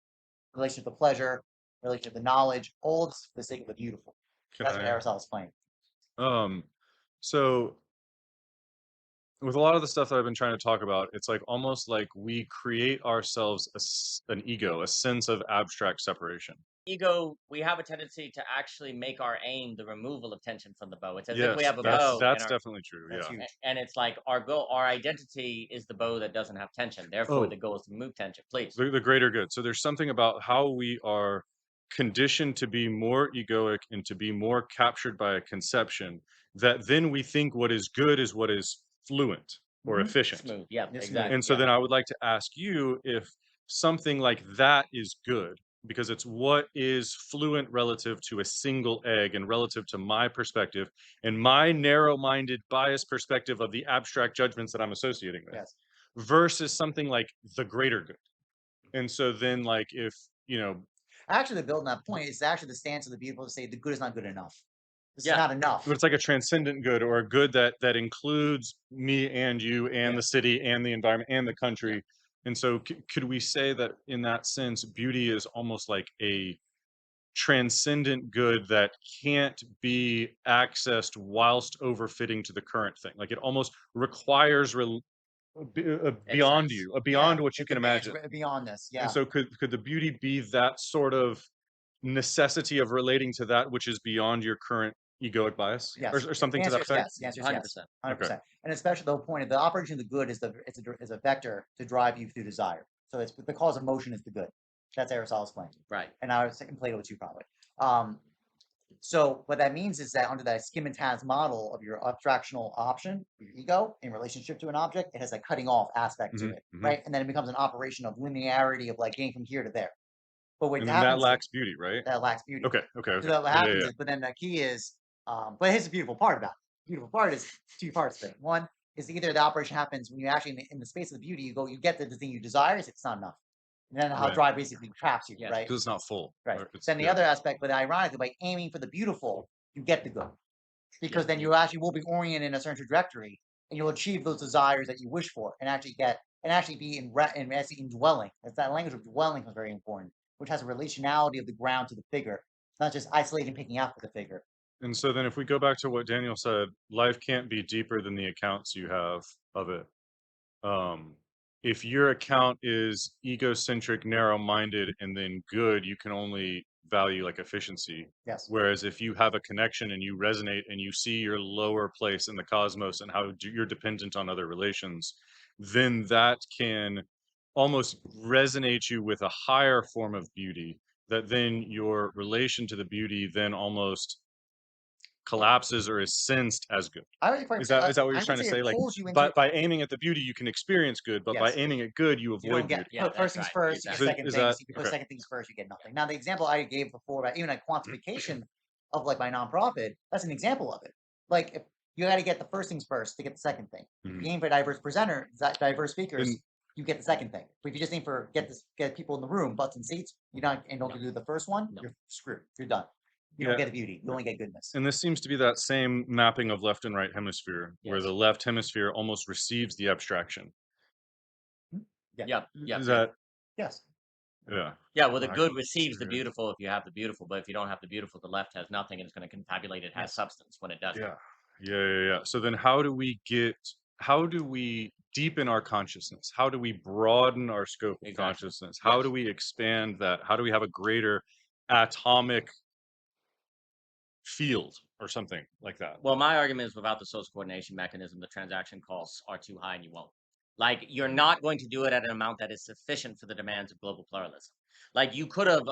relationship to pleasure, relationship to knowledge, all for the sake of the beautiful. That's what Aristotle's claim. So with a lot of the stuff that I've been trying to talk about, it's like almost like we create ourselves an ego, a sense of abstract separation. Ego, we have a tendency to actually make our aim the removal of tension from the bow. It's as if we have a bow. That's definitely true. And it's like our goal, our identity is the bow that doesn't have tension. Therefore, the goal is to remove tension. Please. The greater good. So there's something about how we are conditioned to be more egoic and to be more captured by a conception that then we think what is good is what is fluent or efficient. Smooth. Yeah, exactly. And so then I would like to ask you if something like that is good, because it's what is fluent relative to a single egg and relative to my perspective and my narrow-minded biased perspective of the abstract judgments that I'm associating with versus something like the greater good. And so then like if, actually, to build on that point, it's actually the stance of the beautiful to say the good is not good enough. It's not enough. But it's like a transcendent good or a good that includes me and you and the city and the environment and the country. And so could we say that in that sense, beauty is almost like a transcendent good that can't be accessed whilst overfitting to the current thing? Like it almost requires beyond you, beyond what you can imagine. Beyond this, And so could the beauty be that sort of necessity of relating to that which is beyond your current egoic bias, or something to that effect? Yes, 100%. And especially the whole point of the operation of the good is a vector to drive you through desire. So it's the cause of motion is the good. That's Aristotle's claim. Right. And I was thinking Plato too, probably. So what that means is that under that skim and tas model of your abstractional option, your ego in relationship to an object, it has a cutting off aspect to it, right? And then it becomes an operation of linearity of like getting from here to there. But what happens, that lacks beauty, right? That lacks beauty. Okay. So that happens is, but then the key is, but here's the beautiful part about it. The beautiful part is two parts of it. One is either the operation happens when you actually in the space of the beauty, you get the thing you desire, it's not enough. And then how drive basically traps you, right? Because it's not full. Right. Then the other aspect, but ironically, by aiming for the beautiful, you get the good. Because then you actually will be oriented in a certain trajectory and you'll achieve those desires that you wish for and actually be in dwelling. That's that language of dwelling is very important, which has a relationality of the ground to the figure. It's not just isolating picking out for the figure. And so then if we go back to what Daniel said, life can't be deeper than the accounts you have of it. If your account is egocentric, narrow-minded, and then good, you can only value like efficiency. Yes. Whereas if you have a connection and you resonate and you see your lower place in the cosmos and how you're dependent on other relations, then that can almost resonate you with a higher form of beauty that then your relation to the beauty then almost collapses or is sensed as good. Is that what you're trying to say? Like, by aiming at the beauty, you can experience good, but by aiming at good, you avoid beauty. Put first things first, you get second things. If you put second things first, you get nothing. Now, the example I gave before about even a quantification of like my nonprofit, that's an example of it. Like, if you got to get the first things first to get the second thing. If you aim for diverse diverse speakers, you get the second thing. But if you just aim for get people in the room, butts and seats, don't do the first one, you're screwed. You're done. You don't get a beauty. You only get goodness. And this seems to be that same mapping of left and right hemisphere, where the left hemisphere almost receives the abstraction. Yeah. Is that? Yes. Yeah. Yeah, well, the I good can receives see the it. beautiful if you have the beautiful, but if you don't have the beautiful, the left has nothing, and it's going to confabulate it has Yes. substance when it doesn't. Yeah. Yeah. So then how do we deepen our consciousness? How do we broaden our scope of Exactly. consciousness? How Yes. do we expand that? How do we have a greater atomic field or something like that? Well, my argument is without the social coordination mechanism, the transaction costs are too high and you won't. Like, you're not going to do it at an amount that is sufficient for the demands of global pluralism. Like, you could have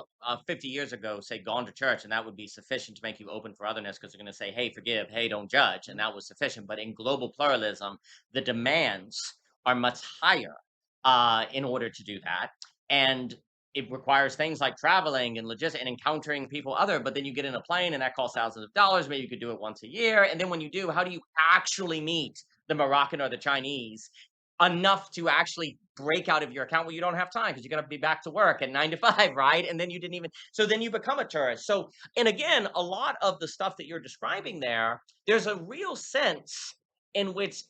50 years ago, say, gone to church, and that would be sufficient to make you open for otherness because they're going to say, hey, forgive, hey, don't judge. And that was sufficient. But in global pluralism, the demands are much higher in order to do that. And it requires things like traveling and logistics and encountering people other, but then you get in a plane and that costs thousands of dollars. Maybe you could do it once a year. And then when you do, how do you actually meet the Moroccan or the Chinese enough to actually break out of your account? Well, you don't have time because you're going to be back to work at 9 to 5, right? And then you didn't even, so then you become a tourist. So, and again, a lot of the stuff that you're describing there's a real sense in which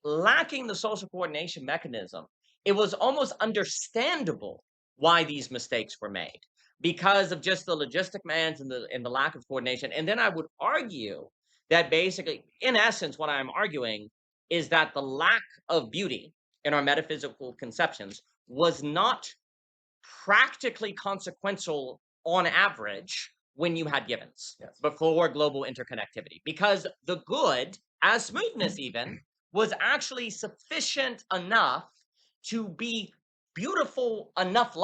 lacking the social coordination mechanism, it was almost understandable why these mistakes were made because of just the logistic demands and the lack of coordination. And then I would argue that basically, in essence, what I'm arguing is that the lack of beauty in our metaphysical conceptions was not practically consequential on average when you had givens Yes. before global interconnectivity, because the good, as smoothness even, was actually sufficient enough to be beautiful enough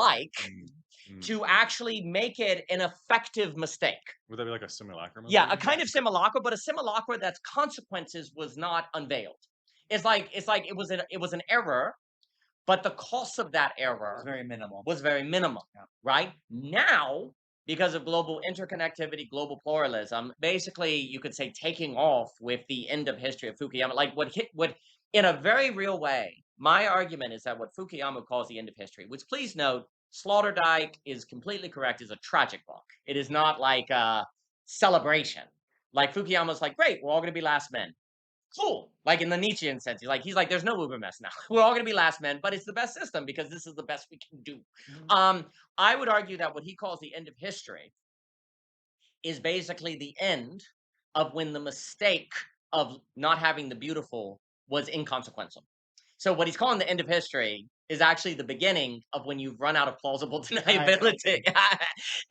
to actually make it an effective mistake. Would that be like a simulacrum? Yeah, a kind of simulacra, but a simulacra that's consequences was not unveiled. It's like it was an error, but the cost of that error It's very minimal. was very minimal, Yeah. right? Now, because of global interconnectivity, global pluralism, basically you could say taking off with the end of history of Fukuyama, like what in a very real way, my argument is that what Fukuyama calls the end of history, which please note, Sloterdijk is completely correct, is a tragic book. It is not like a celebration. Like Fukuyama's like, great, we're all going to be last men. Cool. Like in the Nietzschean sense, he's like, there's no Ubermess now. We're all going to be last men, but it's the best system because this is the best we can do. I would argue that what he calls the end of history is basically the end of when the mistake of not having the beautiful was inconsequential. So what he's calling the end of history is actually the beginning of when you've run out of plausible deniability,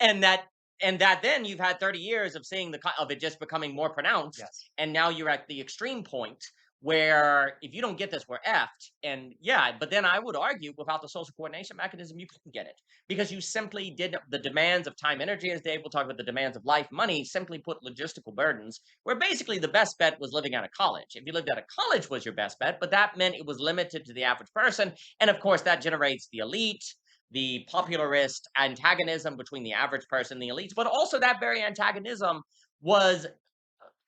and that then you've had 30 years of seeing of it just becoming more pronounced, Yes. and now you're at the extreme point where if you don't get this, we're effed. And yeah, but then I would argue without the social coordination mechanism, you couldn't get it because you simply did the demands of time, energy, as Dave will talk about the demands of life, money, simply put logistical burdens, where basically the best bet was living out of college. If you lived out of college was your best bet, but that meant it was limited to the average person. And of course, that generates the elite, the popularist antagonism between the average person and the elites, but also that very antagonism was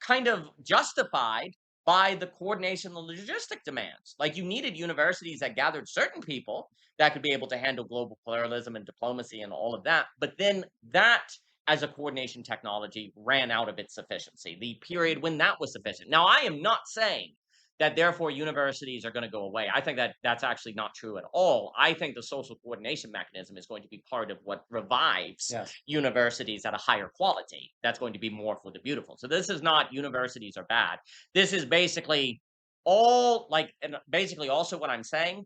kind of justified by the coordination and logistic demands. Like you needed universities that gathered certain people that could be able to handle global pluralism and diplomacy and all of that. But then that as a coordination technology ran out of its sufficiency, the period when that was sufficient. Now, I am not saying that therefore universities are going to go away. I think that that's actually not true at all. I think the social coordination mechanism is going to be part of what revives universities at a higher quality. That's going to be more for the beautiful. So this is not universities are bad. This is basically all like, and basically also what I'm saying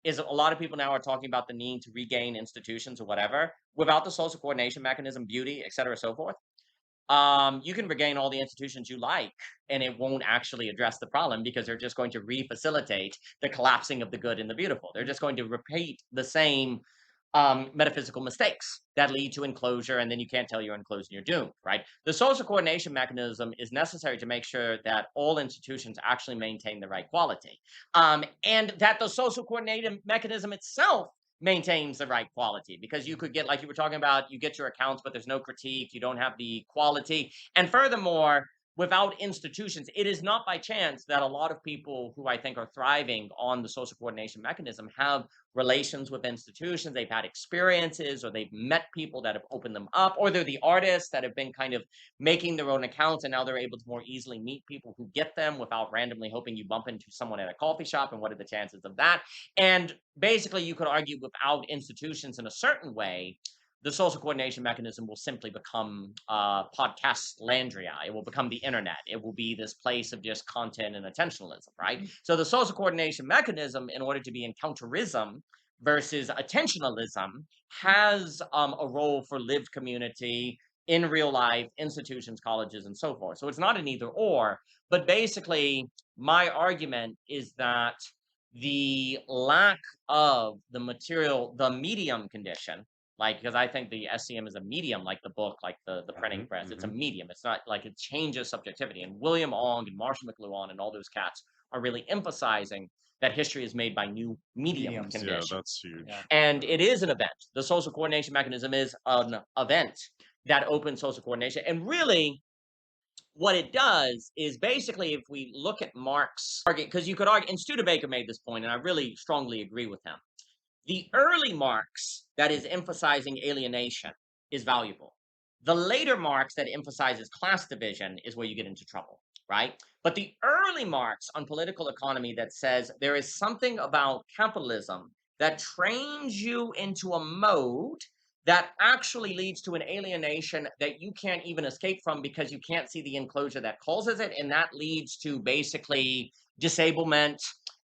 is a lot of people now are talking about the need to regain institutions or whatever without the social coordination mechanism, beauty, et cetera, so forth. You can regain all the institutions you like, and it won't actually address the problem because they're just going to refacilitate the collapsing of the good and the beautiful. They're just going to repeat the same metaphysical mistakes that lead to enclosure, and then you can't tell you're enclosed and you're doomed, right? The social coordination mechanism is necessary to make sure that all institutions actually maintain the right quality, and that the social coordinating mechanism itself maintains the right quality, because you could get, like you were talking about, you get your accounts, but there's no critique, you don't have the quality. And furthermore, without institutions, it is not by chance that a lot of people who I think are thriving on the social coordination mechanism have relations with institutions. They've had experiences, or they've met people that have opened them up, or they're the artists that have been kind of making their own accounts, and now they're able to more easily meet people who get them without randomly hoping you bump into someone at a coffee shop. And what are the chances of that? And basically, you could argue without institutions in a certain way, the social coordination mechanism will simply become podcast landria. It will become the internet. It will be this place of just content and attentionalism, right? So the social coordination mechanism, in order to be encounterism versus attentionalism, has a role for lived community in real life, institutions, colleges, and so forth. So it's not an either or, but basically my argument is that the lack of the material, the medium condition, like, because I think the SCM is a medium, like the book, like the printing press. It's a medium. It's not like it changes subjectivity. And William Ong and Marshall McLuhan and all those cats are really emphasizing that history is made by new medium conditions. Yeah, that's huge. And it is an event. The social coordination mechanism is an event that opens social coordination. And really, what it does is basically, if we look at Marx, because you could argue, and Studebaker made this point, and I really strongly agree with him. The early Marx that is emphasizing alienation is valuable. The later Marx that emphasizes class division is where you get into trouble, right? But the early Marx on political economy that says there is something about capitalism that trains you into a mode that actually leads to an alienation that you can't even escape from because you can't see the enclosure that causes it. And that leads to basically disablement,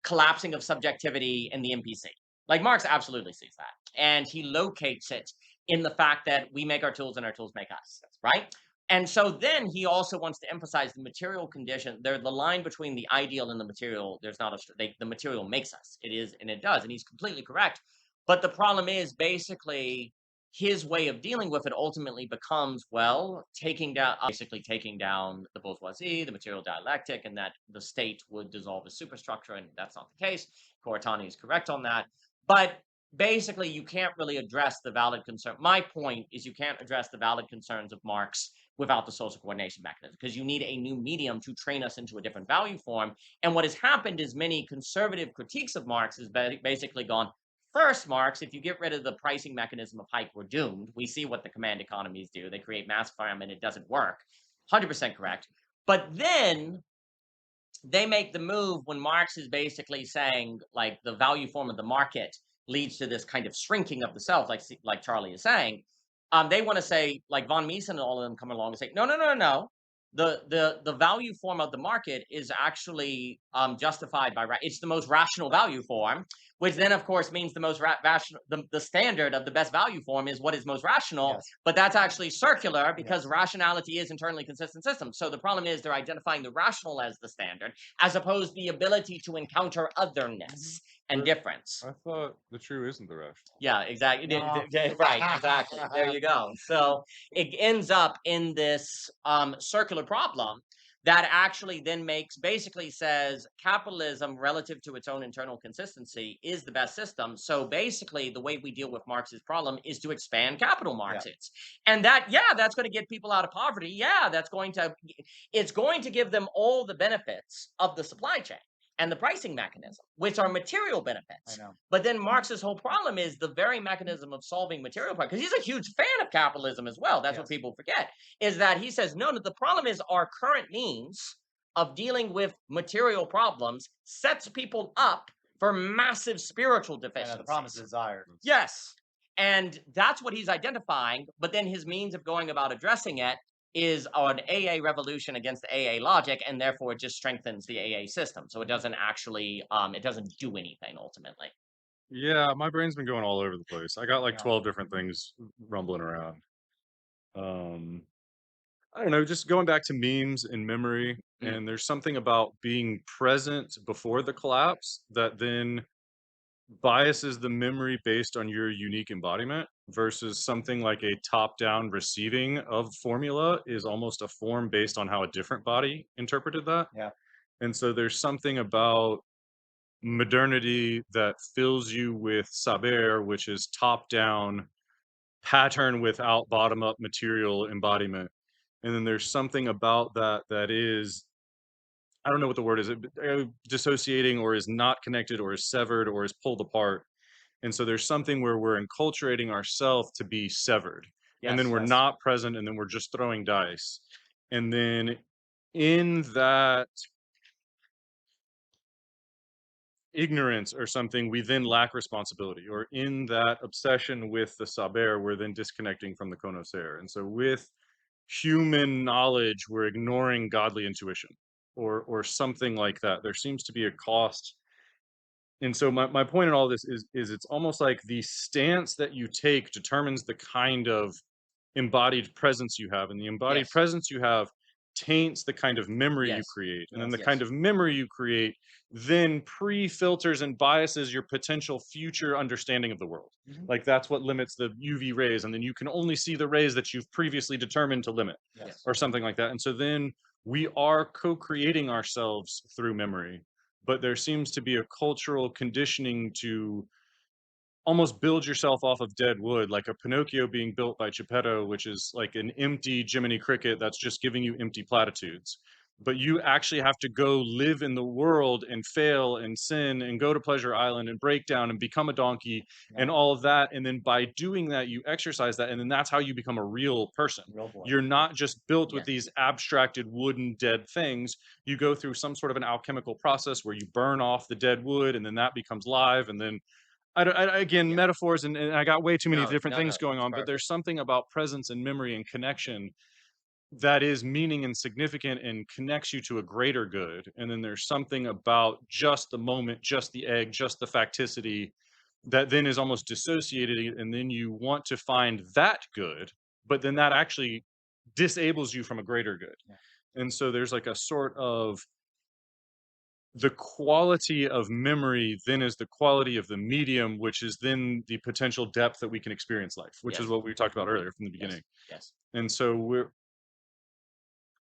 collapsing of subjectivity in the NPC. Like, Marx absolutely sees that. And he locates it in the fact that we make our tools and our tools make us, right? And so then he also wants to emphasize the material condition. The line between the ideal and the material, there's not the material makes us. It is, and it does. And he's completely correct. But the problem is basically his way of dealing with it ultimately becomes, well, basically taking down the bourgeoisie, the material dialectic, and that the state would dissolve as superstructure. And that's not the case. Coratani is correct on that. But basically, you can't really address the valid concern. My point is, you can't address the valid concerns of Marx without the social coordination mechanism, because you need a new medium to train us into a different value form. And what has happened is many conservative critiques of Marx has basically gone, first, Marx, if you get rid of the pricing mechanism of hype, we're doomed. We see what the command economies do. They create mass crime and it doesn't work. 100% correct. But then they make the move when Marx is basically saying, like, the value form of the market leads to this kind of shrinking of the self, like Charlie is saying. They want to say, like von Mises and all of them come along and say, no. The value form of the market is actually justified by, it's the most rational value form, which then, of course, means the most rational, the standard of the best value form is what is most rational. Yes. But that's actually circular, because rationality is internally consistent systems. So the problem is they're identifying the rational as the standard, as opposed to the ability to encounter otherness and difference. I thought the true isn't the rational. Yeah, exactly. Right, exactly. There you go. So it ends up in this circular problem that actually then basically says capitalism relative to its own internal consistency is the best system. So basically the way we deal with Marx's problem is to expand capital markets. And that's going to get people out of poverty. Yeah, it's going to give them all the benefits of the supply chain and the pricing mechanism, which are material benefits. But then Marx's whole problem is the very mechanism of solving material problems, because he's a huge fan of capitalism as well. That's what people forget, is that he says, no, the problem is our current means of dealing with material problems sets people up for massive spiritual deficiencies. And the promise of desire. Yes. And that's what he's identifying. But then his means of going about addressing it is an AA revolution against the AA logic, and therefore it just strengthens the AA system. So it doesn't actually, it doesn't do anything ultimately. Yeah, my brain's been going all over the place. I got like 12 different things rumbling around. I don't know, just going back to memes and memory, and there's something about being present before the collapse that then biases the memory based on your unique embodiment, versus something like a top-down receiving of formula is almost a form based on how a different body interpreted that. Yeah. And so there's something about modernity that fills you with saber, which is top-down pattern without bottom-up material embodiment, And then there's something about that that is, I don't know what the word is, dissociating or is not connected or is severed or is pulled apart. And so there's something where we're enculturating ourselves to be severed. And then Yes. we're Yes. not present, and then we're just throwing dice. And then in that ignorance or something, we then lack responsibility, or in that obsession with the saber, we're then disconnecting from the conocer. And so with human knowledge, we're ignoring godly intuition, or something like that. There seems to be a cost. And so my point in all this is it's almost like the stance that you take determines the kind of embodied presence you have, and the embodied Yes. presence you have taints the kind of memory you Yes. create, and then Yes. the kind of memory you create then pre-filters and biases your potential future understanding of the world. Mhm. Like that's what limits the UV rays, and then you can only see the rays that you've previously determined to limit, Yes. or something like that. And so then we are co-creating ourselves through memory, but there seems to be a cultural conditioning to almost build yourself off of dead wood, like a Pinocchio being built by Geppetto, which is like an empty Jiminy Cricket that's just giving you empty platitudes. But you actually have to go live in the world and fail and sin and go to Pleasure Island and break down and become a donkey and Yeah. all of that. And then by doing that, you exercise that. And then that's how you become a real person. Real boy. You're not just built with Yes. these abstracted wooden dead things. You go through some sort of an alchemical process where you burn off the dead wood, and then that becomes live. And then again, Yeah. metaphors, and I got way too many No, different no, things no, going that's on, but perfect. there's something about presence and memory and connection that is meaning and significant and connects you to a greater good. And then there's something about just the moment, just the egg, just the facticity that then is almost dissociated. And then you want to find that good, but then that actually disables you from a greater good. Yeah. And so there's like a sort of the quality of memory then is the quality of the medium, which is then the potential depth that we can experience life, which is Yes. what we talked about earlier from the Yes. beginning. Yes. And so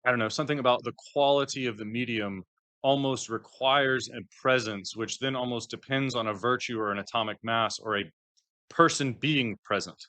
I don't know, something about the quality of the medium almost requires a presence, which then almost depends on a virtue or an atomic mass or a person being present.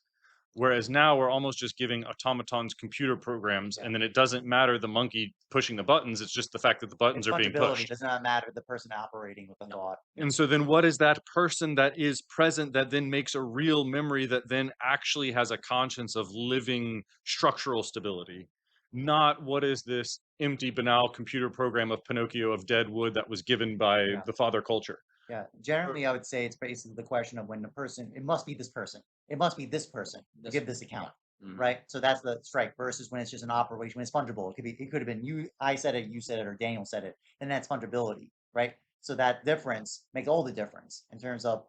Whereas now we're almost just giving automatons computer programs, and then it doesn't matter the monkey pushing the buttons. It's just the fact that the buttons Its are being fungibility pushed. does not matter the person operating with the thought. And so then what is that person that is present that then makes a real memory that then actually has a conscience of living structural stability? Not what is this empty, banal computer program of Pinocchio of dead wood that was given by Yeah. the father culture. Yeah. Generally, I would say it's basically the question of when the person, it must be this person. It must be this person to give this account. Mhm. Right. So that's the strike versus when it's just an operation, when it's fungible. It could have been you, I said it, you said it, or Daniel said it, and that's fungibility. Right. So that difference makes all the difference in terms of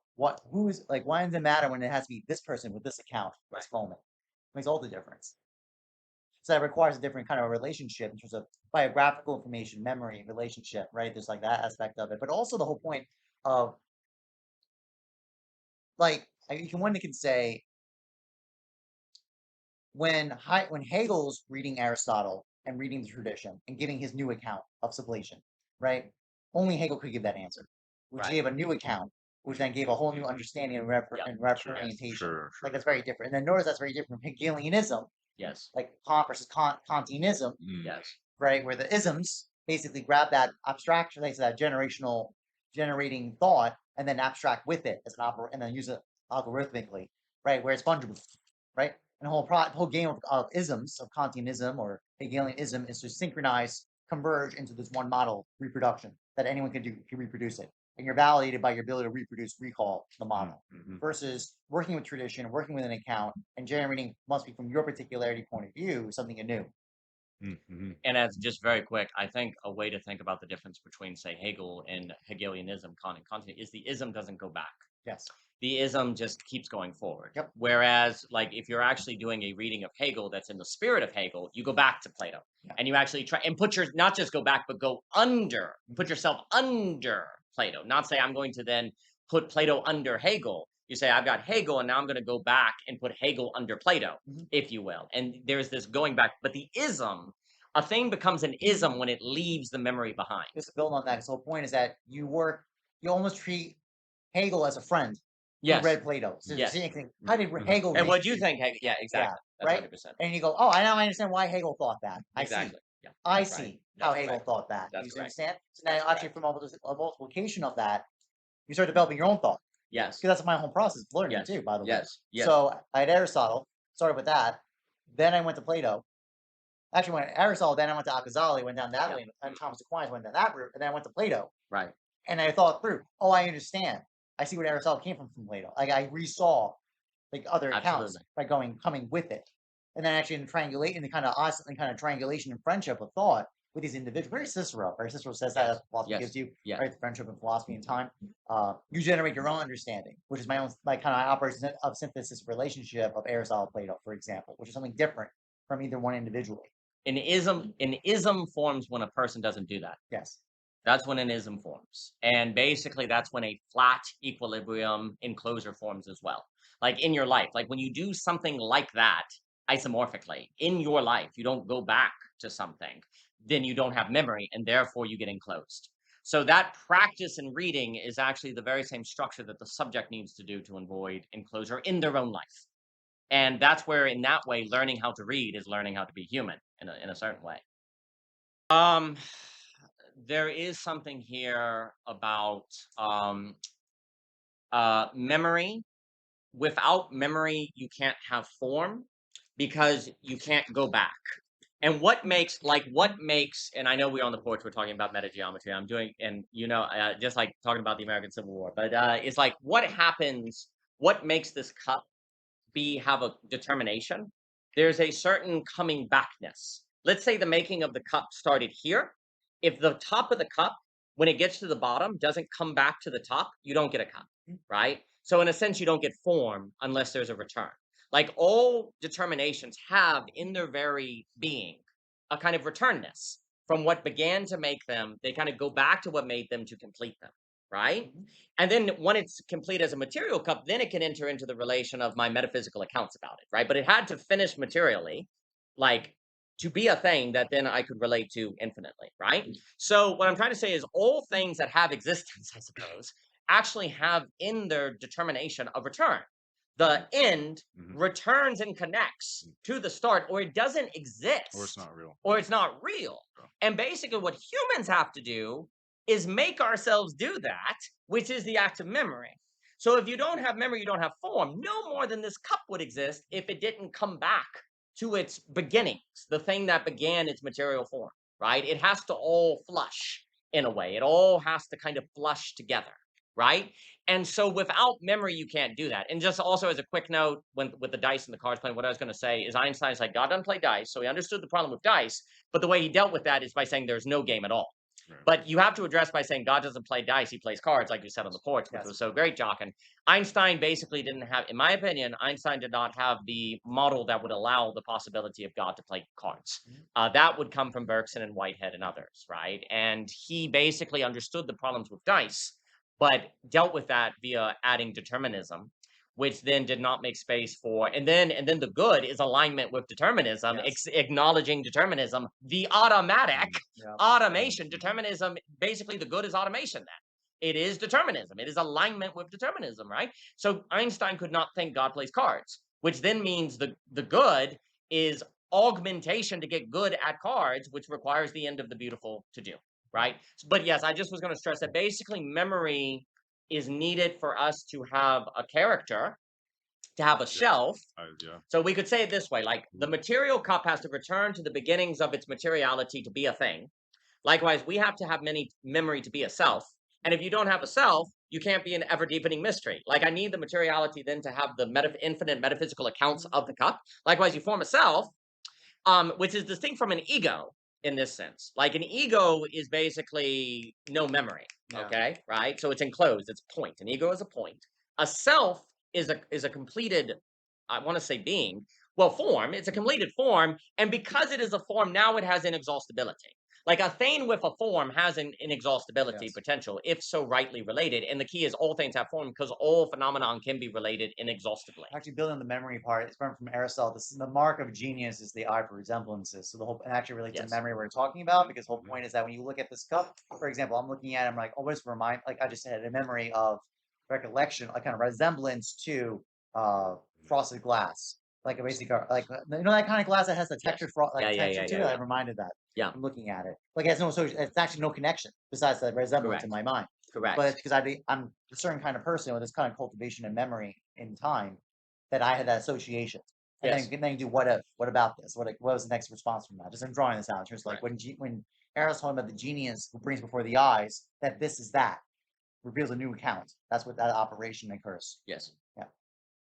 who's like, why does it matter when it has to be this person with this account, this moment? Makes all the difference. So that requires a different kind of relationship in terms of biographical information, memory, relationship, right? There's like that aspect of it, but also the whole point of like one can say when Hegel's reading Aristotle and reading the tradition and giving his new account of sublation, right? Only Hegel could give that answer, which Right. gave a new account, which then gave a whole new understanding and, orientation. Sure. Like that's very different. And then notice that's very different from Hegelianism, Yes. like Kant versus Kantianism, Yes. right? Where the isms basically grab that abstraction, like that generating thought, and then abstract with it as an and then use it algorithmically, right? Where it's fungible, right? And the whole game of isms, of Kantianism or Hegelianism, is to synchronize, converge into this one model reproduction that anyone can reproduce it. And you're validated by your ability to recall the model, versus working with tradition, working with an account, and generating must be from your particularity point of view something anew. And as just very quick, I think a way to think about the difference between, say, Hegel and Hegelianism, Kant and Kantian, is the ism doesn't go back. Yes. The ism just keeps going forward. Yep. Whereas, like, if you're actually doing a reading of Hegel that's in the spirit of Hegel, you go back to Plato. Yeah. And you actually try and not just go back, but go under, put yourself under Plato. Not say, I'm going to then put Plato under Hegel. You say, I've got Hegel, and now I'm going to go back and put Hegel under Plato, if you will. And there's this going back. But the ism, a thing becomes an ism when it leaves the memory behind. Just to build on that, so the point is that you almost treat Hegel as a friend. Yes. Who read Plato. So yes. how did Hegel And what do you think, Hegel? Yeah, exactly. That's right? 100%. And you go, oh, I now understand why Hegel thought that. Exactly. I see. Yeah. I That's right. see how That's Hegel correct. thought that. That's You correct. understand? So now, That's actually, correct. from a multiplication of that, you start developing your own thought. Yes. Because that's my whole process of learning Yes. too, by the way. Yes. Yes. So I had Aristotle, started with that. Then I went to Plato. Actually, went to Aristotle, then I went to Al-Ghazali, went down that way, and Thomas Aquinas went down that route, and then I went to Plato. Right. And I thought through, oh, I understand. I see what Aristotle came from Plato. Like I resaw like other accounts Absolutely. by coming with it. And then actually in the kind of triangulation and friendship of thought with these individuals, very Cicero. Right? Cicero says that as philosophy gives you, right? The friendship and philosophy and time. You generate your own understanding, which is my own kind of operation of synthesis relationship of Aristotle Plato, for example, which is something different from either one individually. An ism forms when a person doesn't do that. Yes. That's when an ism forms. And basically that's when a flat equilibrium enclosure forms as well. Like in your life, like when you do something like that isomorphically in your life, you don't go back to something, then you don't have memory and therefore you get enclosed. So that practice in reading is actually the very same structure that the subject needs to do to avoid enclosure in their own life. And that's where in that way, learning how to read is learning how to be human in a certain way. There is something here about memory. Without memory, you can't have form because you can't go back. And what makes, and I know we're on the porch, we're talking about metageometry. I'm doing, and just like talking about the American Civil War, but it's like what happens, what makes this cup have a determination? There's a certain coming backness. Let's say the making of the cup started here. If the top of the cup, when it gets to the bottom, doesn't come back to the top, you don't get a cup, right? So in a sense, you don't get form unless there's a return. Like all determinations have in their very being a kind of returnness from what began to make them. They kind of go back to what made them to complete them, right? And then when it's complete as a material cup, then it can enter into the relation of my metaphysical accounts about it, right? But it had to finish materially, like to be a thing that then I could relate to infinitely, right? So what I'm trying to say is all things that have existence, I suppose, actually have in their determination a return. The end returns and connects to the start, or it doesn't exist. Or it's not real. Or it's not real. And basically what humans have to do is make ourselves do that, which is the act of memory. So if you don't have memory, you don't have form. No more than this cup would exist if it didn't come back to its beginnings, the thing that began its material form, right? It has to all flush in a way. It all has to kind of flush together, right? And so without memory, you can't do that. And just also as a quick note, with the dice and the cards playing, what I was going to say is Einstein's like, God doesn't play dice. So he understood the problem with dice, but the way he dealt with that is by saying there's no game at all. Right. But you have to address by saying God doesn't play dice, he plays cards, like you said on the porch, which was so great, Jockin. Einstein basically didn't have, in my opinion, Einstein did not have the model that would allow the possibility of God to play cards. That would come from Bergson and Whitehead and others, right? And he basically understood the problems with dice, but dealt with that via adding determinism, which then did not make space for, and then the good is alignment with determinism, acknowledging determinism, the automatic automation, determinism, basically the good is automation then. It is determinism. It is alignment with determinism, right? So Einstein could not think God plays cards, which then means the good is augmentation to get good at cards, which requires the end of the beautiful to do, right? But yes, I just was going to stress that basically memory is needed for us to have a character, to have a shelf. So we could say it this way, like the material cup has to return to the beginnings of its materiality to be a thing. Likewise, we have to have memory to be a self. And if you don't have a self, you can't be an ever-deepening mystery. Like I need the materiality then to have the infinite metaphysical accounts of the cup. Likewise, you form a self, which is distinct from an ego in this sense. Like an ego is basically no memory, okay, right? So it's enclosed, it's a point. An ego is a point. A self is a completed, I want to say being, well, form. It's a completed form, and because it is a form, now it has inexhaustibility. Like a thing with a form has an inexhaustibility potential, if so rightly related. And the key is all things have form because all phenomenon can be related inexhaustibly. Actually, building on the memory part, it's from Aristotle. This is the mark of genius is the eye for resemblances. So the whole, and actually relates to memory we're talking about, because the whole point is that when you look at this cup, for example, I'm looking at it, I'm like, oh, what's remind, like I just had a memory of recollection, a kind of resemblance to frosted glass. like a basic art, like that kind of glass that has the Yes. texture for like Yeah, texture to it. I'm reminded that. Yeah. I'm looking at it. Like it has no social. It's actually no connection besides the resemblance in Correct. my mind. Correct. But it's because I'm a certain kind of person with this kind of cultivation and memory in time that I had that association. And Yes. then you do what if? What about this? What was the next response from that? Just I'm drawing this out. Just like Right. when Arrow's talking about the genius who brings before the eyes that this is that reveals a new account. That's what that operation occurs. Yes.